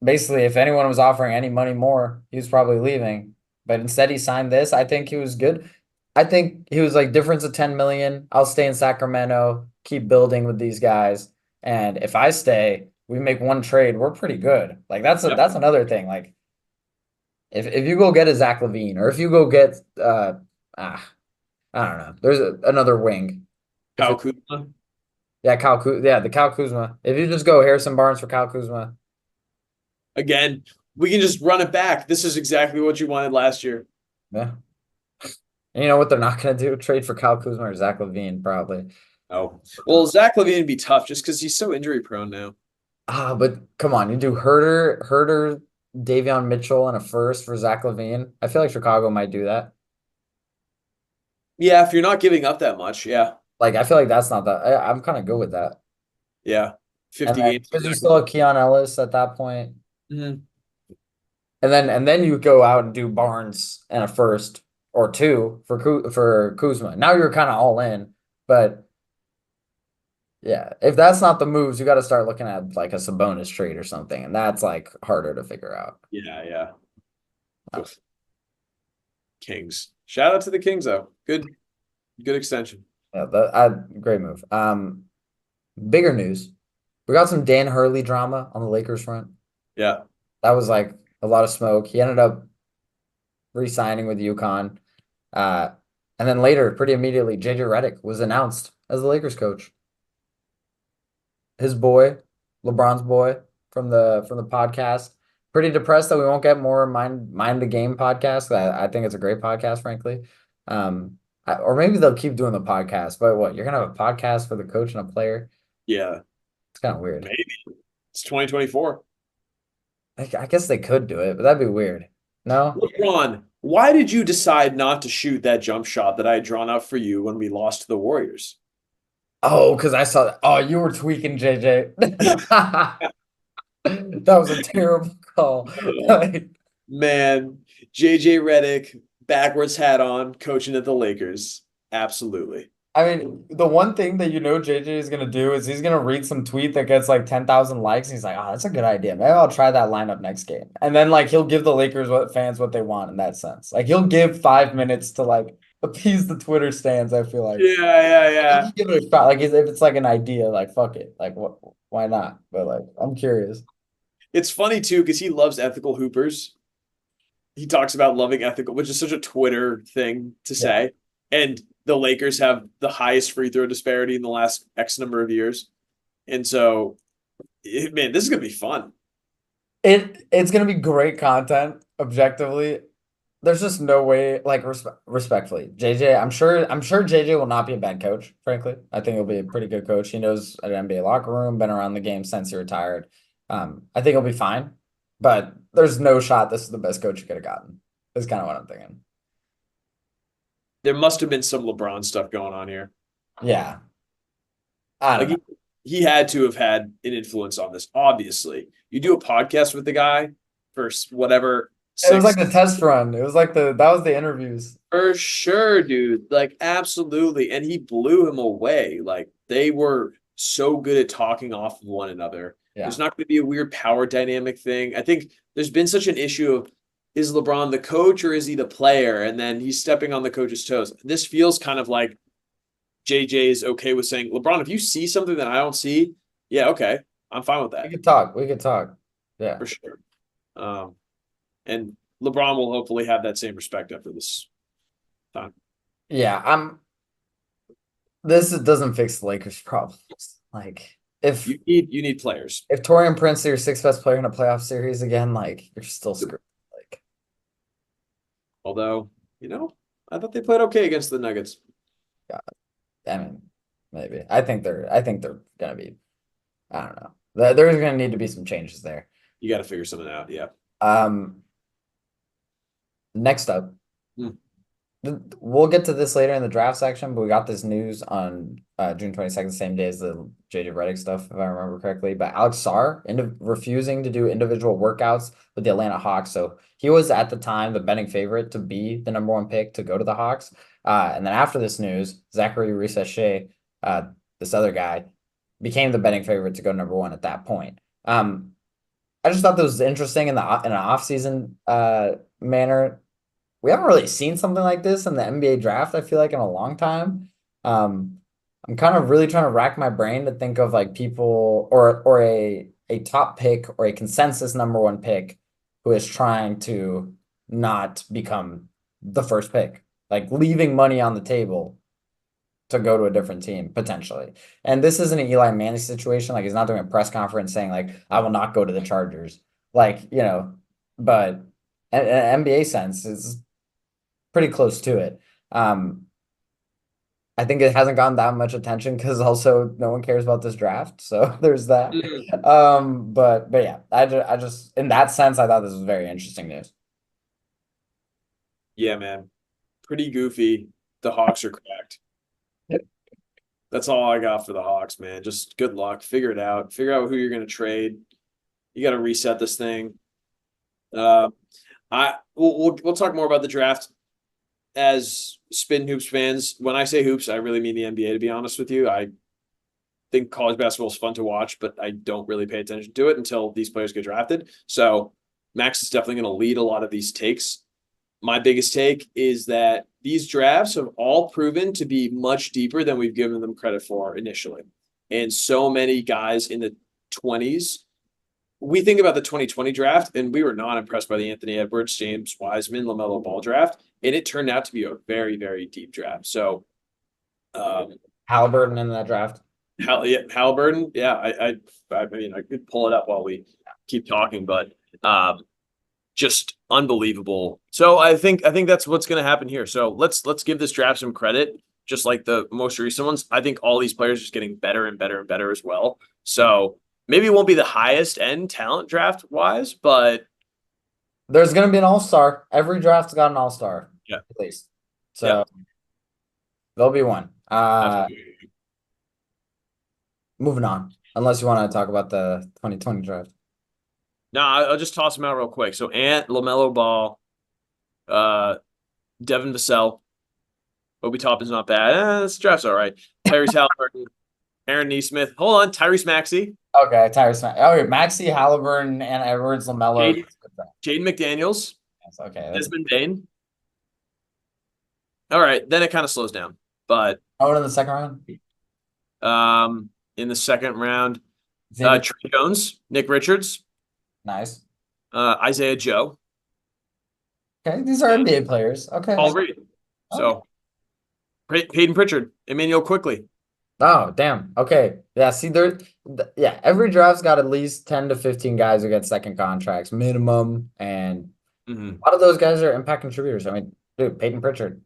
basically, if anyone was offering any money more, he was probably leaving. But instead, he signed this. I think he was good. I think he was like difference of 10 million. I'll stay in Sacramento, keep building with these guys. And if I stay, we make one trade, we're pretty good. Like Yep. that's another thing. Like if you go get a Zach LaVine or if you go get ah I don't know. There's another wing. If Kyle it Kuzma. yeah, the Kyle Kuzma. If you just go Harrison Barnes for Kyle Kuzma, Again, we can just run it back. This is exactly what you wanted last year. yeah. And you know what they're not going to do? Trade for Kyle Kuzma or Zach LaVine, probably. Oh, well, Zach LaVine would be tough just because he's so injury prone now. But come on, you do Davion Mitchell, and a first for Zach LaVine. I feel like Chicago might do that. Yeah, if you're not giving up that much, yeah, Like, I feel like that's not that. I'm kind of good with that. yeah, And 50 then games for because you Zach still have LaVine. Keon Ellis at that point, Mhm. and then you go out and do Barnes and a first or two for Kuzma. Now you're kind of all in, but yeah, if that's not the moves, you got to start looking at like a Sabonis trade or something, and that's like harder to figure out. Yeah, yeah. Uh, Oof. Kings. Shout out to the Kings though. Good extension. Yeah, great move. Bigger news. We got some Dan Hurley drama on the Lakers front. Yeah. That was like a lot of smoke. He ended up re-signing with UConn. Uh, and then later, pretty immediately, JJ Redick was announced as the Lakers coach. His boy, LeBron's boy from the podcast. Pretty depressed that we won't get more mind the game podcast. I think it's a great podcast, frankly. Or maybe they'll keep doing the podcast. But what, you're gonna have a podcast for the coach and a player? Yeah. It's kind of weird. Maybe. It's 2024. I guess they could do it, but that'd be weird. No? LeBron, why did you decide not to shoot that jump shot that I had drawn up for you when we lost to the Warriors? Oh, because I saw that. Oh, you were tweaking, JJ. That was a terrible call. Like, Man, JJ Redick, backwards hat on, coaching at the Lakers. Absolutely. I mean, the one thing that JJ is gonna do is he's gonna read some tweet that gets like 10,000 likes, and he's like, "Oh, that's a good idea. Maybe I'll try that lineup next game." And then like he'll give the Lakers fans what they want in that sense. Like he'll give 5 minutes to like appease the Twitter stands. I feel like Yeah, yeah, I think yeah. he give it a shot. Like if it's like an idea, like fuck it, like what? Why not? But like I'm curious. It's funny too because he loves ethical hoopers. He talks about loving ethical, which is such a Twitter thing to Yeah. say. And the Lakers have the highest free throw disparity in the last X number of years. And so, man, this is going to be fun. It's gonna be great content, objectively. There's just no way, like respectfully, JJ. I'm sure JJ will not be a bad coach. Frankly, I think he'll be a pretty good coach. He knows an NBA locker room, been around the game since he retired. I think he'll be fine, but there's no shot this is the best coach you could have gotten. Is kind of what I'm thinking. There must have been some LeBron stuff going on here. Yeah, I don't Like know. he had to have had an influence on this. Obviously, you do a podcast with the guy for whatever It was like six. the test run. It was like that was the interviews. For sure, dude. Like, absolutely. And he blew him away. Like, they were so good at talking off of one another. Yeah. There's not going to be a weird power dynamic thing. I think there's been such an issue of is LeBron the coach or is he the player? And then he's stepping on the coach's toes. This feels kind of like JJ is okay with saying, LeBron, if you see something that I don't see, yeah, okay. I'm fine with We that could talk. We could talk. Yeah. for sure. Um, and LeBron will hopefully have that same respect after this time. Yeah. This doesn't fix the Lakers' problems. Like You need players. if Torian Prince is your sixth best player in a playoff series again, like you're still screwed. Like Although, I thought they played okay against the Nuggets. God, I mean, maybe. I think they're gonna be. I don't know. There's gonna need to be some changes there. You got to figure something out. Yeah. Um, Next up, Hmm. we'll get to this later in the draft section, but we got this news on June 22nd, same day as the JJ Redick stuff, if I remember correctly. But Alex Sarr refusing to do individual workouts with the Atlanta Hawks. So he was at the time the betting favorite to be the number one pick to go to the Hawks. And then after this news, Zachary Risacher, this other guy, became the betting favorite to go number one at that point. I just thought this was interesting in an off-season manner. We haven't really seen something like this in the NBA draft, I feel like, in a long time. I'm kind of really trying to rack my brain to think of like people or a top pick or a consensus number one pick who is trying to not become the first pick, like leaving money on the table to go to a different team potentially. And this isn't an Eli Manning situation. Like he's not doing a press conference saying like I will not go to the Chargers. Like, but in an NBA sense, it's pretty close to it. I think it hasn't gotten that much attention because also no one cares about this draft. So there's that. Mhm. But yeah, I just in that sense, I thought this was very interesting news. Yeah, man. Pretty goofy. The Hawks are cracked. That's all I got for the Hawks, man. Just good luck. Figure it out. Figure out who you're going to trade. You got to reset this thing. Uh, we'll talk more about the draft as Spin Hoops fans. When I say hoops, I really mean the NBA. To be honest with you, I think college basketball is fun to watch, but I don't really pay attention to it until these players get drafted. So Max is definitely going to lead a lot of these takes. My biggest take is that these drafts have all proven to be much deeper than we've given them credit for initially. And so many guys in the 20s. We think about the 2020 draft, and we were not impressed by the Anthony Edwards, James Wiseman, LaMelo Ball draft. And it turned out to be a very, very deep draft. So, Halliburton in that draft. Halliburton, yeah, I mean, I could pull it up while we keep talking, but just unbelievable. So I think that's what's going to happen here. So let's give this draft some credit, just like the most recent ones. I think all these players are just getting better and better and better as well. So maybe it won't be the highest end talent draft wise, but There's going to be an all-star. Every draft's got an all-star, yeah, at least. yeah, So there'll be one. absolutely. Moving on, unless you want to talk about the 2020 draft. No, I'll just toss them out real quick. So Ant, LaMelo Ball, uh, Devin Vassell, Obi Toppin's not bad. This draft's all right. Tyrese Halliburton, Aaron Neesmith. Hold on, Tyrese Maxey, Okay, Tyrese. Okay, Maxey, Halliburton, and Edwards, LaMelo. Jaden McDaniels, Okay, that's Desmond Bain. All right, then it kind of slows down. But going in the second round. in the second round, Xavier, Trey Jones, Nick Richards, nice. Isaiah Joe, Okay, these are NBA players. Okay. Paul Reed. Okay. So Peyton Pritchard, Emmanuel Quickly. Oh, damn. Okay. Yeah, see yeah, every draft's got at least 10 to 15 guys who get second contracts minimum, and Mm-hmm. a lot of those guys are impact contributors. I mean, dude, Peyton Pritchard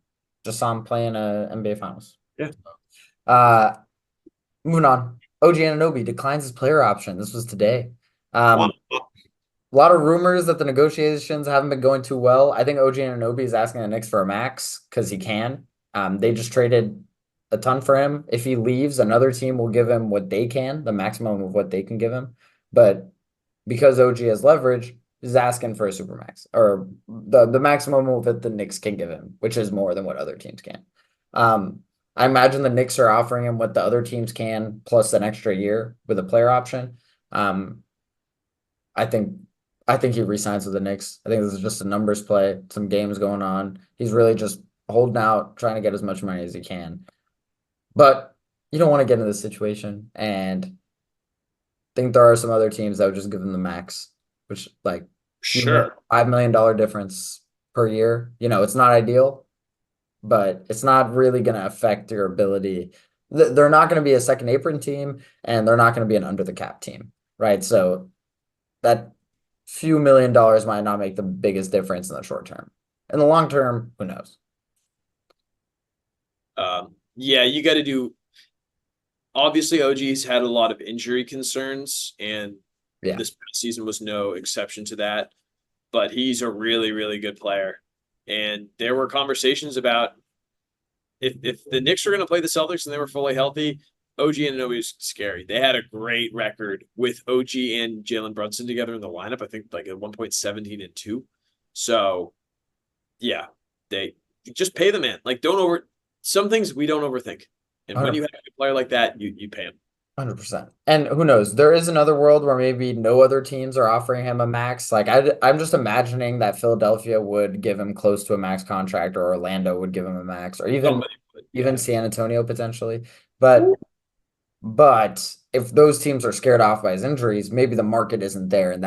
just saw him playing NBA Finals. Yeah. Uh, Moving on. OG Anunoby declines his player option. This was today. Wow. A lot of rumors that the negotiations haven't been going too well. I think OG Anunoby is asking the Knicks for a max because he can. They just traded a ton for him. If he leaves, another team will give him what they can, the maximum of what they can give him. But because OG has leverage, he's asking for a supermax or the maximum of what the Knicks can give him, which is more than what other teams can. Um, I imagine the Knicks are offering him what the other teams can plus an extra year with a player option. Um, I think I think he resigns with the Knicks. I think this is just a numbers play, some games going on. He's really just holding out, trying to get as much money as he can. But you don't want to get into this situation, and think there are some other teams that would just give him the max, which like Sure. $5 million difference per year. It's not ideal, but it's not really going to affect your ability. They're not going to be a second apron team, and they're not going to be an under the cap team, right? So that few $1 million might not make the biggest difference in the short term. In the long term, who knows? Yeah, you got to do. Obviously, OG's had a lot of injury concerns, and Yeah, this past season was no exception to that. But he's a really, really good player. And there were conversations about if the Knicks were going to play the Celtics and they were fully healthy, OG and Anunoby was scary. They had a great record with OG and Jalen Brunson together in the lineup. I think like at 1.17 and 2. So yeah, they just pay the man. Like don't over some things we don't overthink. And when you have a player like that, you pay him. 100%. And who knows? There is another world where maybe no other teams are offering him a max. Like I'm just imagining that Philadelphia would give him close to a max contract, or Orlando would give him a max, or even Somebody would, even yeah. San Antonio potentially. But if those teams are scared off by his injuries, maybe the market isn't there, and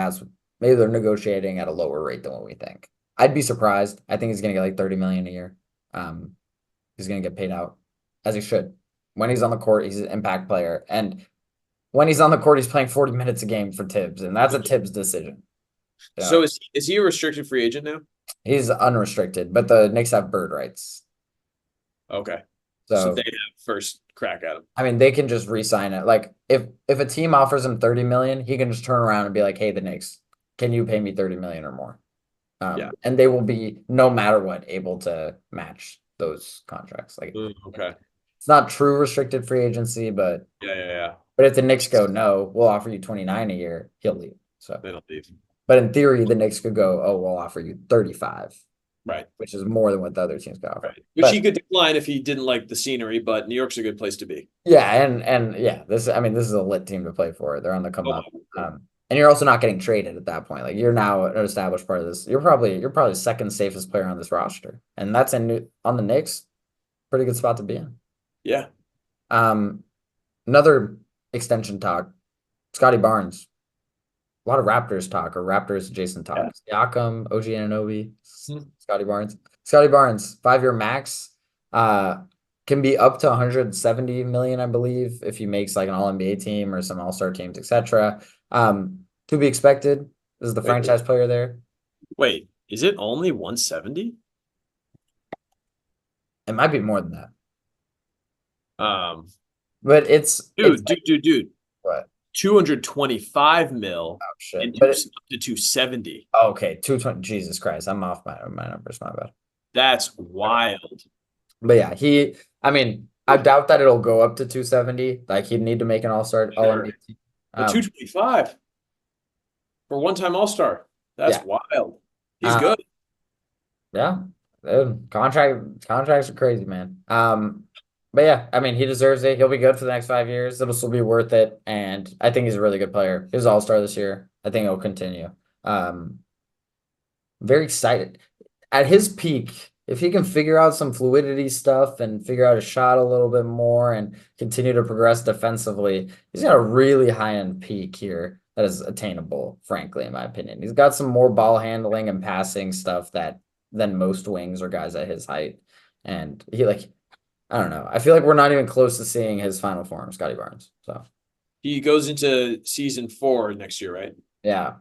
maybe they're negotiating at a lower rate than what we think. I'd be surprised. I think he's gonna get like 30 million a year. Um, he's gonna get paid out as he should. When he's on the court, he's an impact player, and when he's on the court, he's playing 40 minutes a game for Tibbs, and that's a Tibbs decision. So is he a restricted free agent now? He's unrestricted, but the Knicks have bird rights, Okay. So so they have first crack at him. I mean, they can just re-sign it. Like if a team offers him 30 million, he can just turn around and be like, "Hey, the Knicks, can you pay me 30 million or more?" Yeah. And they will be, no matter what, able to match those contracts. Like Okay. it's not true restricted free agency, but Yeah. if the Knicks go, no, we'll offer you 29 a year, he'll leave. So, They don't leave. but in theory, the Knicks could go, oh, we'll offer you 35, Right. which is more than what the other teams could offer. Right. Which he could decline if he didn't like the scenery, but New York's a good place to be. Yeah, and yeah, this is a lit team to play for. They're on the come up. Oh. And you're also not getting traded at that point. Like you're now an established part of this. You're probably second safest player on this roster, and that's on the Knicks. Pretty good spot to be in. Yeah. Another extension talk. Scotty Barnes. A lot of Raptors talk or Raptors adjacent talk. Siakam, OG Anunoby, Scotty Barnes. Scotty Barnes, 5-year max. Can be up to 170 million, I believe, if he makes like an all NBA team or some all-star teams, etc. To be expected. This is the franchise player there. Wait, is it only 170? It might be more than that. Um, But it's dude. What? 225 mil Oh shit. and But up to 270. okay, 220. Jesus Christ, I'm off my numbers, my bad. That's wild. But yeah, I mean, I doubt that it'll go up to 270. Like he'd need to make an all-star all-NBA team. But 225 for one-time all-star. That's wild. He's good. Yeah. Contracts are crazy, man. But yeah, I mean, he deserves it. He'll be good for the next 5 years. It'll still be worth it. And I think he's a really good player. He was all-star this year. I think he'll continue. Very excited. At his peak, if he can figure out some fluidity stuff and figure out a shot a little bit more and continue to progress defensively, he's got a really high-end peak here that is attainable, frankly, in my opinion. He's got some more ball handling and passing stuff than most wings or guys at his height. And I don't know. I feel like we're not even close to seeing his final form, Scotty Barnes. So he goes into season 4 next year, right? Yeah.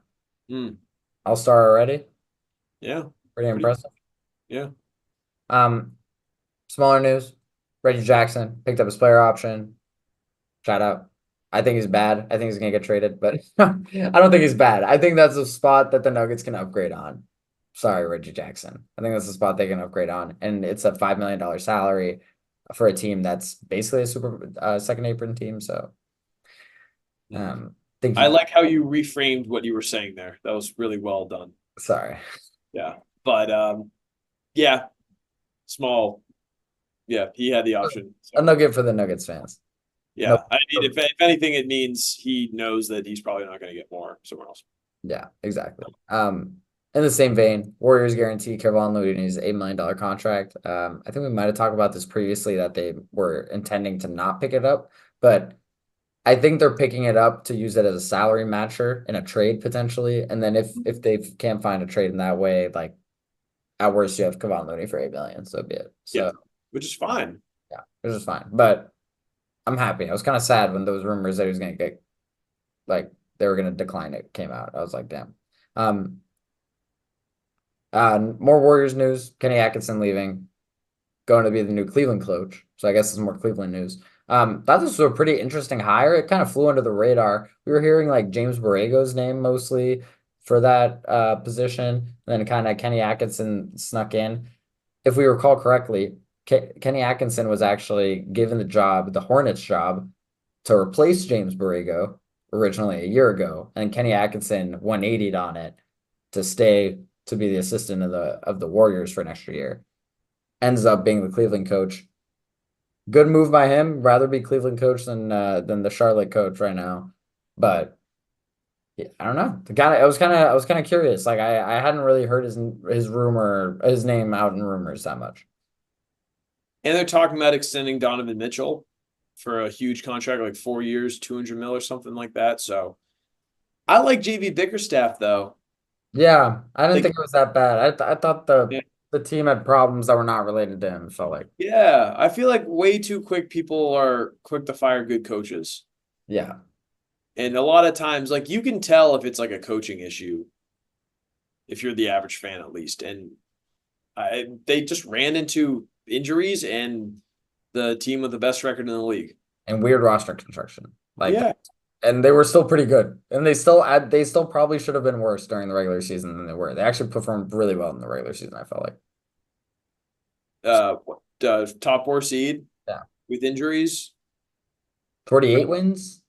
All-star already? Yeah. Pretty impressive. Yeah. Smaller news. Reggie Jackson picked up his player option. Shout out. I think he's bad. I think he's gonna get traded, but I don't think he's bad. I think that's a spot that the Nuggets can upgrade on. Sorry, Reggie Jackson. I think that's a spot they can upgrade on. And it's a $5 million salary. for a team that's basically a super second apron team. So Yeah. think I he. like how you reframed what you were saying there. That was really well done. Sorry. Yeah. But yeah, small. Yeah, he had the option. A So nugget for the Nuggets fans. No. yeah, I mean, if anything, it means he knows that he's probably not going to get more somewhere else. Yeah, exactly. In the same vein, Warriors guarantee Kevon Looney's $8 million contract. I think we might have talked about this previously that they were intending to not pick it up, but I think they're picking it up to use it as a salary matcher in a trade potentially. And then if they can't find a trade in that way, like at worst you have Kevon Looney for 8 million, so be it. Yeah, So which is fine. yeah, which is fine. But I'm happy. I was kind of sad when those rumors that he was gonna get like they were gonna decline it came out. I was like, damn. Um, more Warriors news. Kenny Atkinson leaving, going to be the new Cleveland coach. So I guess it's more Cleveland news. Thought this was a pretty interesting hire. It kind of flew under the radar. We were hearing like James Borrego's name mostly for that position, and then kind of Kenny Atkinson snuck in. If we recall correctly, Kenny Atkinson was actually given the job, the Hornets job, to replace James Borrego originally a year ago, and Kenny Atkinson 180'd on it to stay to be the assistant of the Warriors for an extra year. Ends up being the Cleveland coach. Good move by him. Rather be Cleveland coach than the Charlotte coach right now. But yeah, I don't know. The guy I was kind of curious. Like I hadn't really heard his name out in rumors that much. And they're talking about extending Donovan Mitchell for a huge contract, like 4 years, 200 mil or something like that. So I like JV Bickerstaff though. Yeah, I didn't Like, think it was that bad. I thought yeah, the team had problems that were not related to him. Felt like yeah, I feel like way too quick people are quick to fire good coaches. yeah, And a lot of times, like you can tell if it's like a coaching issue, if you're the average fan at least. And they just ran into injuries and the team with the best record in the league. and weird roster construction. Like Yeah. and they were still pretty good. And they still probably should have been worse during the regular season than they were. They actually performed really well in the regular season, I felt like. Uh, top four seed Yeah. with injuries, 48 wins.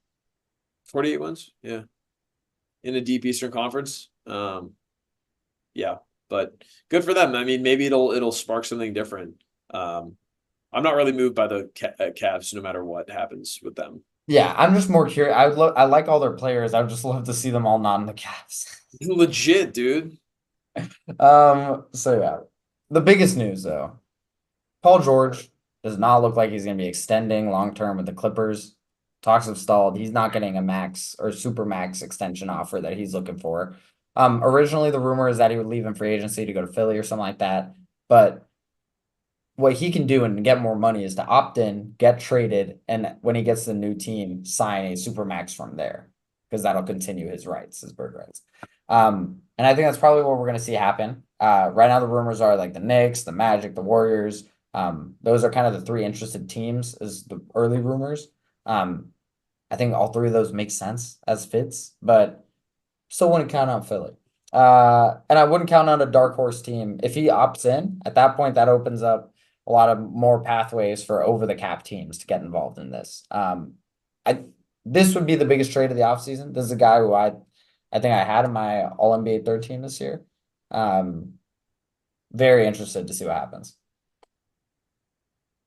48 wins. Yeah. In a deep Eastern Conference. Yeah, but good for them. I mean, maybe it'll spark something different. I'm not really moved by the Cavs no matter what happens with them. Yeah, I'm just more curious. I like all their players. I would just love to see them all not in the Cavs. Legit, dude. So yeah. The biggest news though, Paul George does not look like he's gonna be extending long term with the Clippers. Talks have stalled. He's not getting a max or super max extension offer that he's looking for. Originally the rumor is that he would leave in free agency to go to Philly or something like that. But what he can do and get more money is to opt in, get traded, and when he gets the new team, sign a super max from there because that'll continue his rights, his bird rights. And I think that's probably what we're going to see happen. Right now, the rumors are like the Knicks, the Magic, the Warriors. Those are kind of the three interested teams, is the early rumors. I think all three of those make sense as fits, but still wouldn't count on Philly. And I wouldn't count on a dark horse team. If he opts in, at that point, that opens up a lot of more pathways for over the cap teams to get involved in this. I This would be the biggest trade of the offseason. This is a guy who I think I had in my All NBA third team this year. Um, Very interested to see what happens.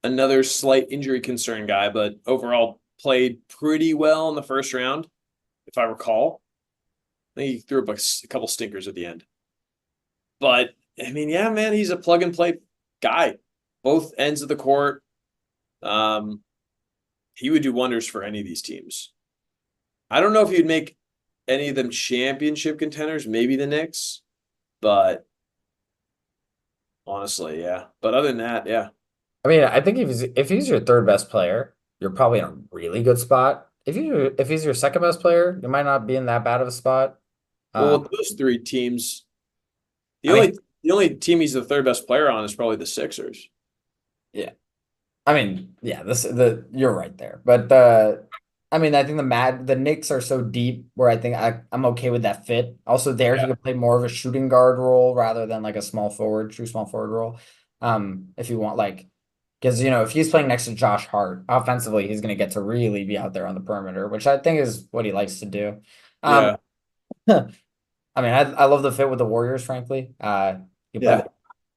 Another slight injury concern guy, but overall played pretty well in the first round, if I recall. I think he threw up a couple stinkers at the end. But I mean, yeah, man, he's a plug and play guy, both ends of the court. Um, he would do wonders for any of these teams. I don't know if he'd make any of them championship contenders, maybe the Knicks, but honestly, yeah. But other than that, yeah. I mean, I think if he's your third best player, you're probably in a really good spot. If he's your second best player, you might not be in that bad of a spot. Well, Um, with those three teams, the I mean, only the only team he's the third best player on is probably the Sixers. yeah. I mean, yeah, you're right there. But I mean, I think the Knicks are so deep where I think I'm okay with that fit. Also, there he Yeah. could play more of a shooting guard role rather than like a small forward, true small forward role. If you want like Because, if he's playing next to Josh Hart, offensively, he's going to get to really be out there on the perimeter, which I think is what he likes to do. Um, Yeah. I mean, I love the fit with the Warriors, frankly. You play Yeah.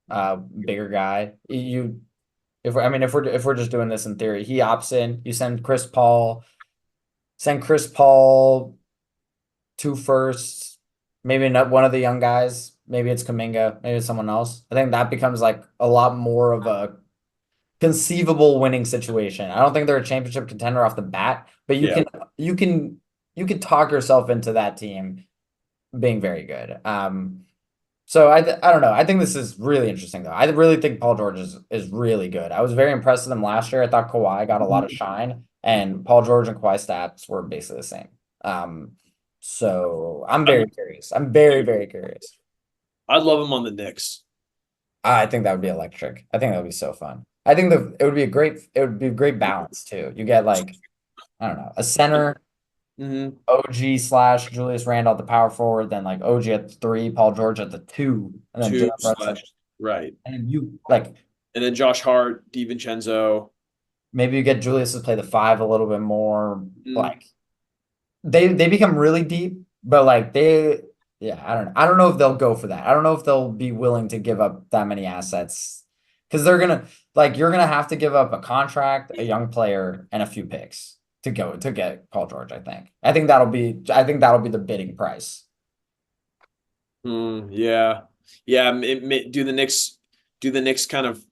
the bigger guy. If we're just doing this in theory, he opts in. You send Chris Paul two firsts, maybe not one of the young guys. Maybe it's Kuminga, maybe it's someone else. I think that becomes like a lot more of a conceivable winning situation. I don't think they're a championship contender off the bat, but you Yeah. can you can you can talk yourself into that team being very good. So I don't know. I think this is really interesting though. I really think Paul George is really good. I was very impressed with him last year. I thought Kawhi got a lot of shine, and Paul George and Kawhi stats were basically the same. Um, so I'm I'd, very curious. I'm very, very curious. I'd love him on the Knicks. I think that would be electric. I think that would be so fun. I think it would be a great balance too. You get like, I don't know, a center, Mm-hmm. OG slash Julius Randle at the power forward, then like OG at the three, Paul George at the two, and then Two Jalen Brunson. slash right. And you like And then Josh Hart, DiVincenzo. maybe you get Julius to play the five a little bit more. Mm, Like they become really deep, but like yeah, I don't know. I don't know if they'll go for that. I don't know if they'll be willing to give up that many assets because you're gonna have to give up a contract, a young player, and a few picks to get Paul George. I think that'll be the bidding price. yeah. Yeah. Do the Knicks kind of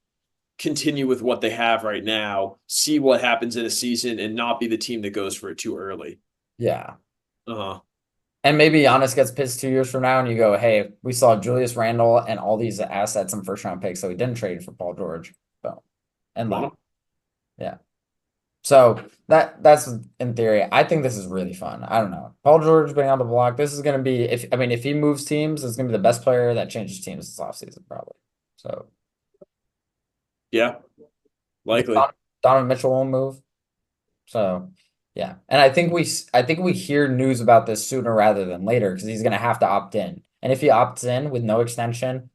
continue with what they have right now, see what happens in a season, and not be the team that goes for it too early? Yeah. Uh-huh. And maybe Giannis gets pissed 2 years from now, and you go, "Hey, we saw Julius Randle and all these assets and first round picks, so we didn't trade for Paul George." So, and Want like, him? yeah. So that's in theory. I think this is really fun. I don't know. Paul George being on the block. This is going to be if he moves teams, it's going to be the best player that changes teams this offseason probably. So Yeah, Don- likely. Donovan Mitchell won't move. So yeah, and I think we hear news about this sooner rather than later because he's going to have to opt in. And if he opts in with no extension,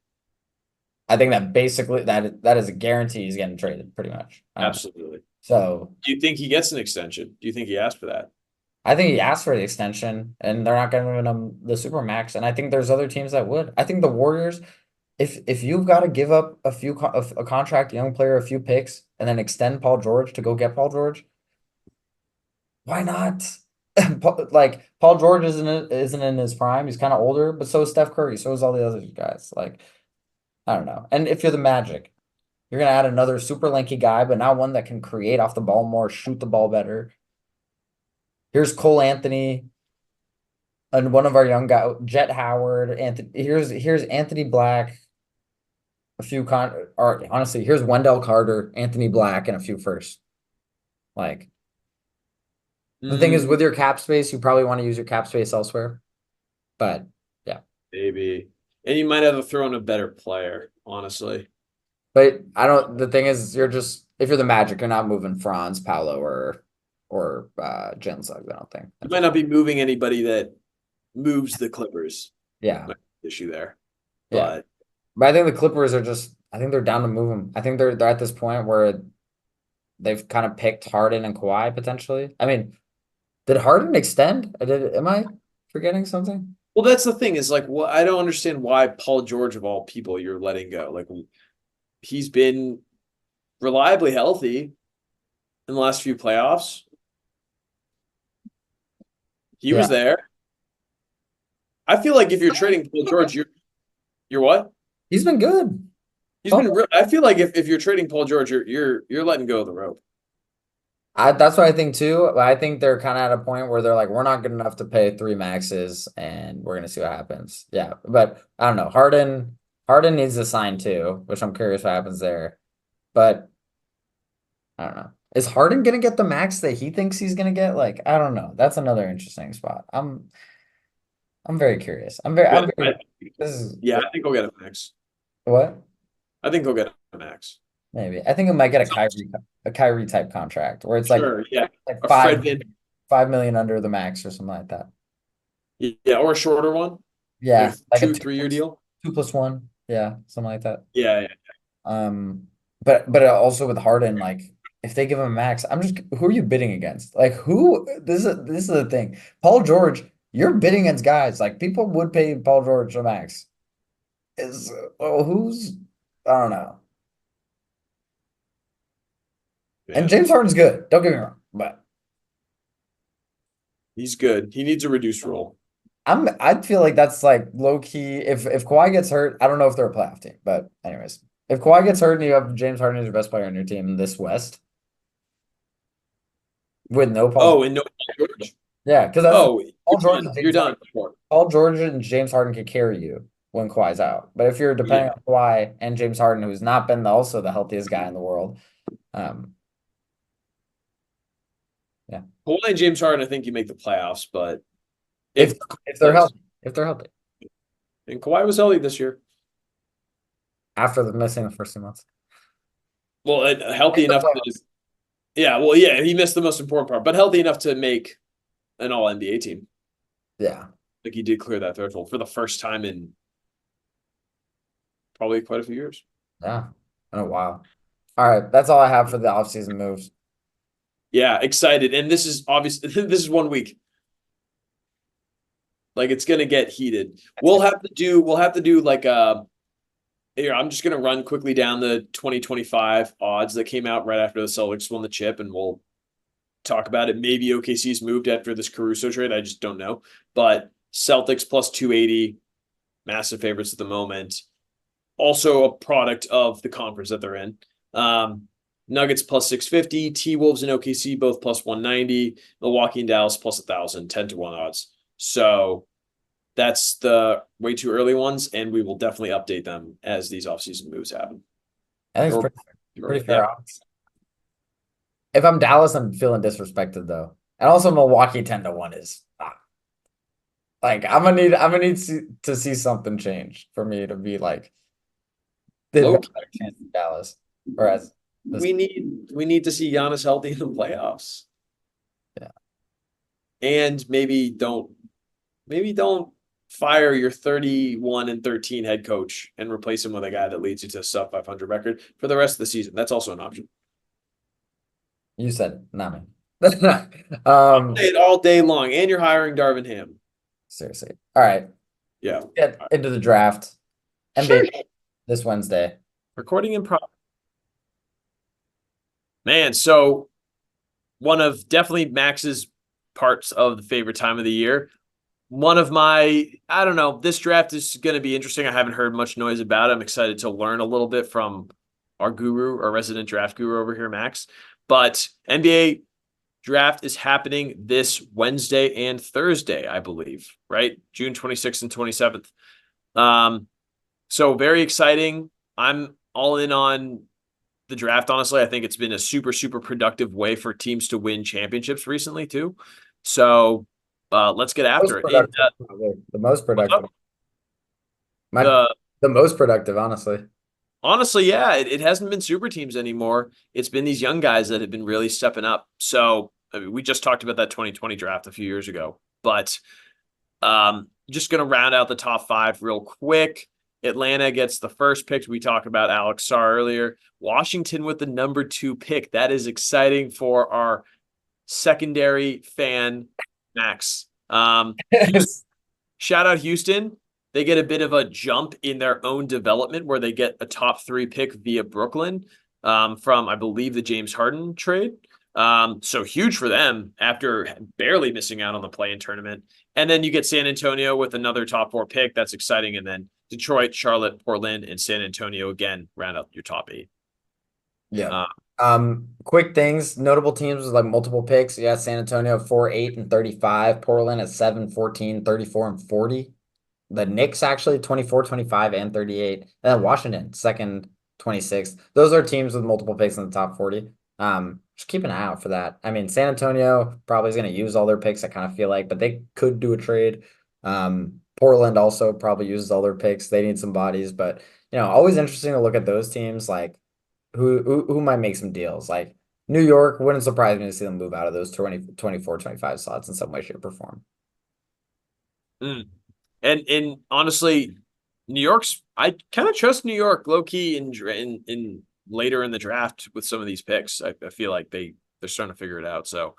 I think that basically that is a guarantee he's getting traded pretty much. Absolutely. So Do you think he gets an extension? Do you think he asked for that? I think he asked for the extension, and they're not giving him the super max. And I think there's other teams that would. I think the Warriors, if you've got to give up a contract, a young player, a few picks, and then extend Paul George to go get Paul George, why not? Like Paul George isn't in his prime. He's kind of older, but so is Steph Curry. So is all the other guys. Like I don't know. And if you're the Magic, you're gonna add another super lanky guy, but now one that can create off the ball more, shoot the ball better. Here's Cole Anthony. And one of our young guys, Jet Howard, Anthony. Here's Anthony Black, a few or honestly, here's Wendell Carter, Anthony Black, and a few first. Like the thing is, Mm, with your cap space, you probably want to use your cap space elsewhere. But yeah, maybe. And you might have to throw in a better player, honestly. but I don't. The thing is, if you're the Magic, you're not moving Franz, Paolo, or Jalen Suggs. I don't think. You might not be moving anybody that moves the Clippers. Yeah, Might be an issue there. yeah. But But I think the Clippers are just. I think they're down to move him. I think they're at this point where they've kind of picked Harden and Kawhi potentially. I mean. Did Harden extend? Am I forgetting something? well, that's the thing is like what I don't understand why Paul George of all people you're letting go. Like he's been reliably healthy in the last few playoffs. He Yeah, was there. I feel like if you're trading Paul George, you're what? he's been good. He's Paul been George- I feel like if you're trading Paul George, you're letting go of the rope. that's what I think too. But I think they're kind of at a point where they're like, we're not good enough to pay three maxes, and we're gonna see what happens. Yeah, but I don't know. Harden needs to sign too, which I'm curious what happens there. But I don't know. Is Harden gonna get the max that he thinks he's gonna get? Like, I don't know. That's another interesting spot. I'm very curious. I'm But very. This is yeah, I think he'll get a max. what? I think he'll get a max. Maybe. I think it might get a Kyrie type contract where it's like Sure, yeah. like A five Fred Van, 5 million under the max or something like that. yeah, or a shorter one, like Yeah, a like a two, two 3 year plus deal. two plus one. Yeah, something like that. Yeah, yeah. Um, but also with Harden, like if they give him a max, I'm just who are you bidding against? Like who this is the thing. Paul George, you're bidding against guys. Like people would pay Paul George a max. Is who's I don't know. And Yeah, James Harden's good. Don't get me wrong, but he's good. He needs a reduced role. I feel like that's like low key. If Kawhi gets hurt, I don't know if they're a playoff team, but anyways, if Kawhi gets hurt and you have James Harden as your best player on your team in this West with no Paul, Oh, and no Paul George. yeah, because that's Oh, Paul you're George done. and You're James done. Harden. Paul George and James Harden can carry you when Kawhi's out. But if you're depending Yeah. on Kawhi and James Harden, who's not been also the healthiest guy in the world, um, yeah, Kawhi and James Harden, I think you make the playoffs, but if if if they're plays, healthy, if they're healthy and Kawhi was healthy this year, after the missing the first 2 months, well, in healthy the enough to, playoffs, yeah, well, yeah, he missed the most important part, but healthy enough to make an All NBA team. yeah, Like he did clear that threshold for the first time in probably quite a few years. yeah, in a while. All right, that's all I have for the offseason moves. Yeah, excited. And this is obviously this is 1 week. Like it's gonna get heated. We'll have to do like here, I'm just gonna run quickly down the 2025 odds that came out right after the Celtics won the chip, and we'll talk about it. Maybe OKC's moved after this Caruso trade. I just don't know. But Celtics plus 280, massive favorites at the moment. Also a product of the conference that they're in. Nuggets plus 650, T Wolves and OKC both plus 190, Milwaukee and Dallas plus 1,000, 10 to 1 odds. So that's the way too early ones, and we will definitely update them as these offseason moves happen. I think it's Or pretty yeah. fair odds. If I'm Dallas, I'm feeling disrespected though, and also Milwaukee 10-1 is like to see something change for me to be like they've Low got key, a better chance than Dallas, or as this we need to see Giannis healthy in the playoffs. yeah. And maybe don't fire your 31-13 head coach and replace him with a guy that leads you to a sub 500 record for the rest of the season. That's also an option. You said it, not me. I'll play it all day long, and you're hiring Darvin Ham. Seriously. All right, Yeah. get into the draft. Sure. NBA this Wednesday. Recording in progress. Man, so one of definitely Max's parts of the favorite time of the year. One of my, I don't know, this draft is going to be interesting. I haven't heard much noise about it. I'm excited to learn a little bit from our guru, our resident draft guru over here, Max. But NBA draft is happening this Wednesday and Thursday, I believe, right? June 26th and 27th. So very exciting. I'm all in on the draft, honestly. I think it's been a super, super productive way for teams to win championships recently, too. So let's get after Most it. And productive, probably. The most what's productive. up? My The the most productive, honestly. honestly, yeah, it hasn't been super teams anymore. It's been these young guys that have been really stepping up. So I mean, we just talked about that 2020 draft a few years ago, but just going to round out the top five real quick. Atlanta gets the first pick. We talked about Alex Sarr earlier. Washington with the number 2 pick. That is exciting for our secondary fan, Max. Shout out Houston. They get a bit of a jump in their own development where they get a top 3 pick via Brooklyn from, I believe, the James Harden trade. So huge for them after barely missing out on the play-in tournament. And then you get San Antonio with another top 4 pick. That's exciting. And then Detroit, Charlotte, Portland, and San Antonio again round out your top 8. Yeah. Uh, Quick things, notable teams with like multiple picks. Yeah, San Antonio 4, 8, and 35. Portland at 7, 14, 34, and 40. The Knicks actually 24, 25, and 38. And then Washington, second, 26th. Those are teams with multiple picks in the top 40. Just keep an eye out for that. I mean, San Antonio probably is going to use all their picks, I kind of feel like, but they could do a trade. Portland also probably uses all their picks. They need some bodies, but always interesting to look at those teams like who might make some deals. Like New York wouldn't surprise me to see them move out of those 24, 25 slots in some way, shape, or form. mm. And honestly, New York's I kind of trust New York low key in later in the draft with some of these picks. I feel like they're starting to figure it out. So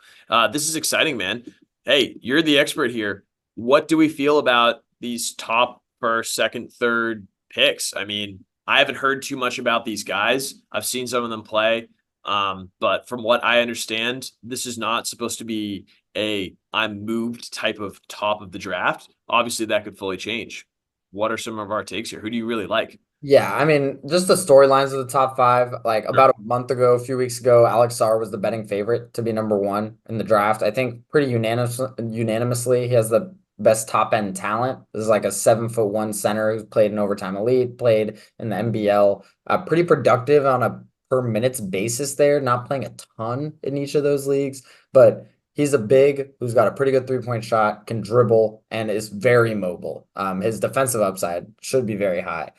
this is exciting, man. Hey, you're the expert here. What do we feel about these top first, second, third picks? I mean, I haven't heard too much about these guys. I've seen some of them play. But from what I understand, this is not supposed to be a I'm moved type of top of the draft. Obviously, that could fully change. What are some of our takes here? Who do you really like? Yeah, I mean, just the storylines of the top five. Like Sure. about a month ago, a few weeks ago, Alex Sarr was the betting favorite to be number one in the draft. I think pretty unanimously, he has the best top end talent. This is like a 7'1" center who's played in overtime elite, played in the NBL. Pretty productive on a per minutes basis there, not playing a ton in each of those leagues, but he's a big who's got a pretty good 3-point shot, can dribble, and is very mobile. His defensive upside should be very high.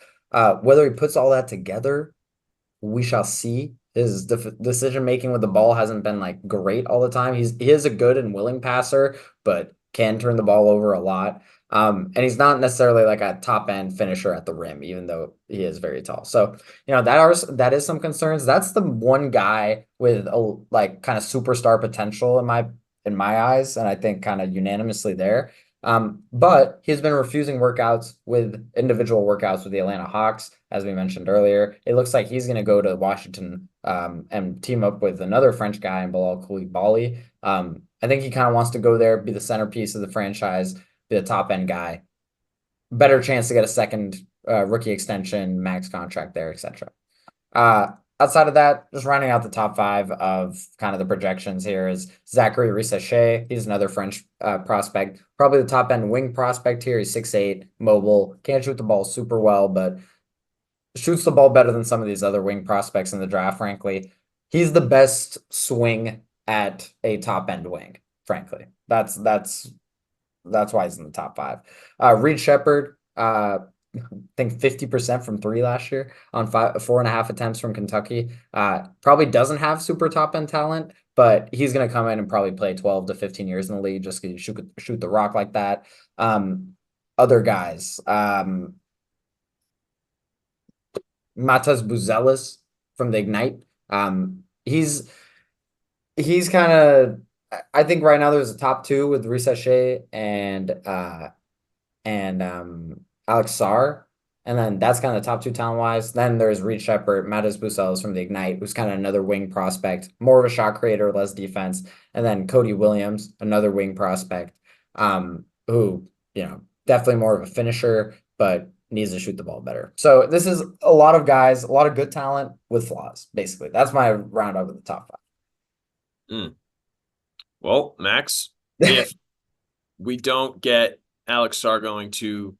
Whether he puts all that together, we shall see. His decision making with the ball hasn't been like great all the time. He is a good and willing passer, but can turn the ball over a lot. And he's not necessarily like a top end finisher at the rim, even though he is very tall. So, that is some concerns. That's the one guy with a like kind of superstar potential in my eyes, and I think kind of unanimously there. But he's been refusing workouts with individual workouts with the Atlanta Hawks, as we mentioned earlier. It looks like he's going to go to Washington and team up with another French guy in Bilal Coulibaly. I think he kind of wants to go there, be the centerpiece of the franchise, be the top end guy. Better chance to get a second rookie extension, max contract there, etc. Uh, Outside of that, just rounding out the top five of kind of the projections here is Zachary Risacher. He's another French prospect, probably the top end wing prospect here. He's 6'8", mobile, can't shoot the ball super well, but shoots the ball better than some of these other wing prospects in the draft, frankly. He's the best swing at a top end wing, frankly. That's why he's in the top five. Reed Shepard, I think 50% from three last year on 4.5 attempts from Kentucky. Probably doesn't have super top end talent, but he's going to come in and probably play 12 to 15 years in the league just because you shoot the rock like that. Other guys, Matas Buzelis from the Ignite. He's kind of, I think right now there's a top two with Risa Shea and Alex Sarr. And then that's kind of the top two talent wise. Then there's Reed Shepard, Matas Buzelis from the Ignite, who's kind of another wing prospect, more of a shot creator, less defense. And then Cody Williams, another wing prospect, who, definitely more of a finisher, but needs to shoot the ball better. So this is a lot of guys, a lot of good talent with flaws, basically. That's my roundup of the top Mm. Well, Max, if we don't get Alex Sarr going to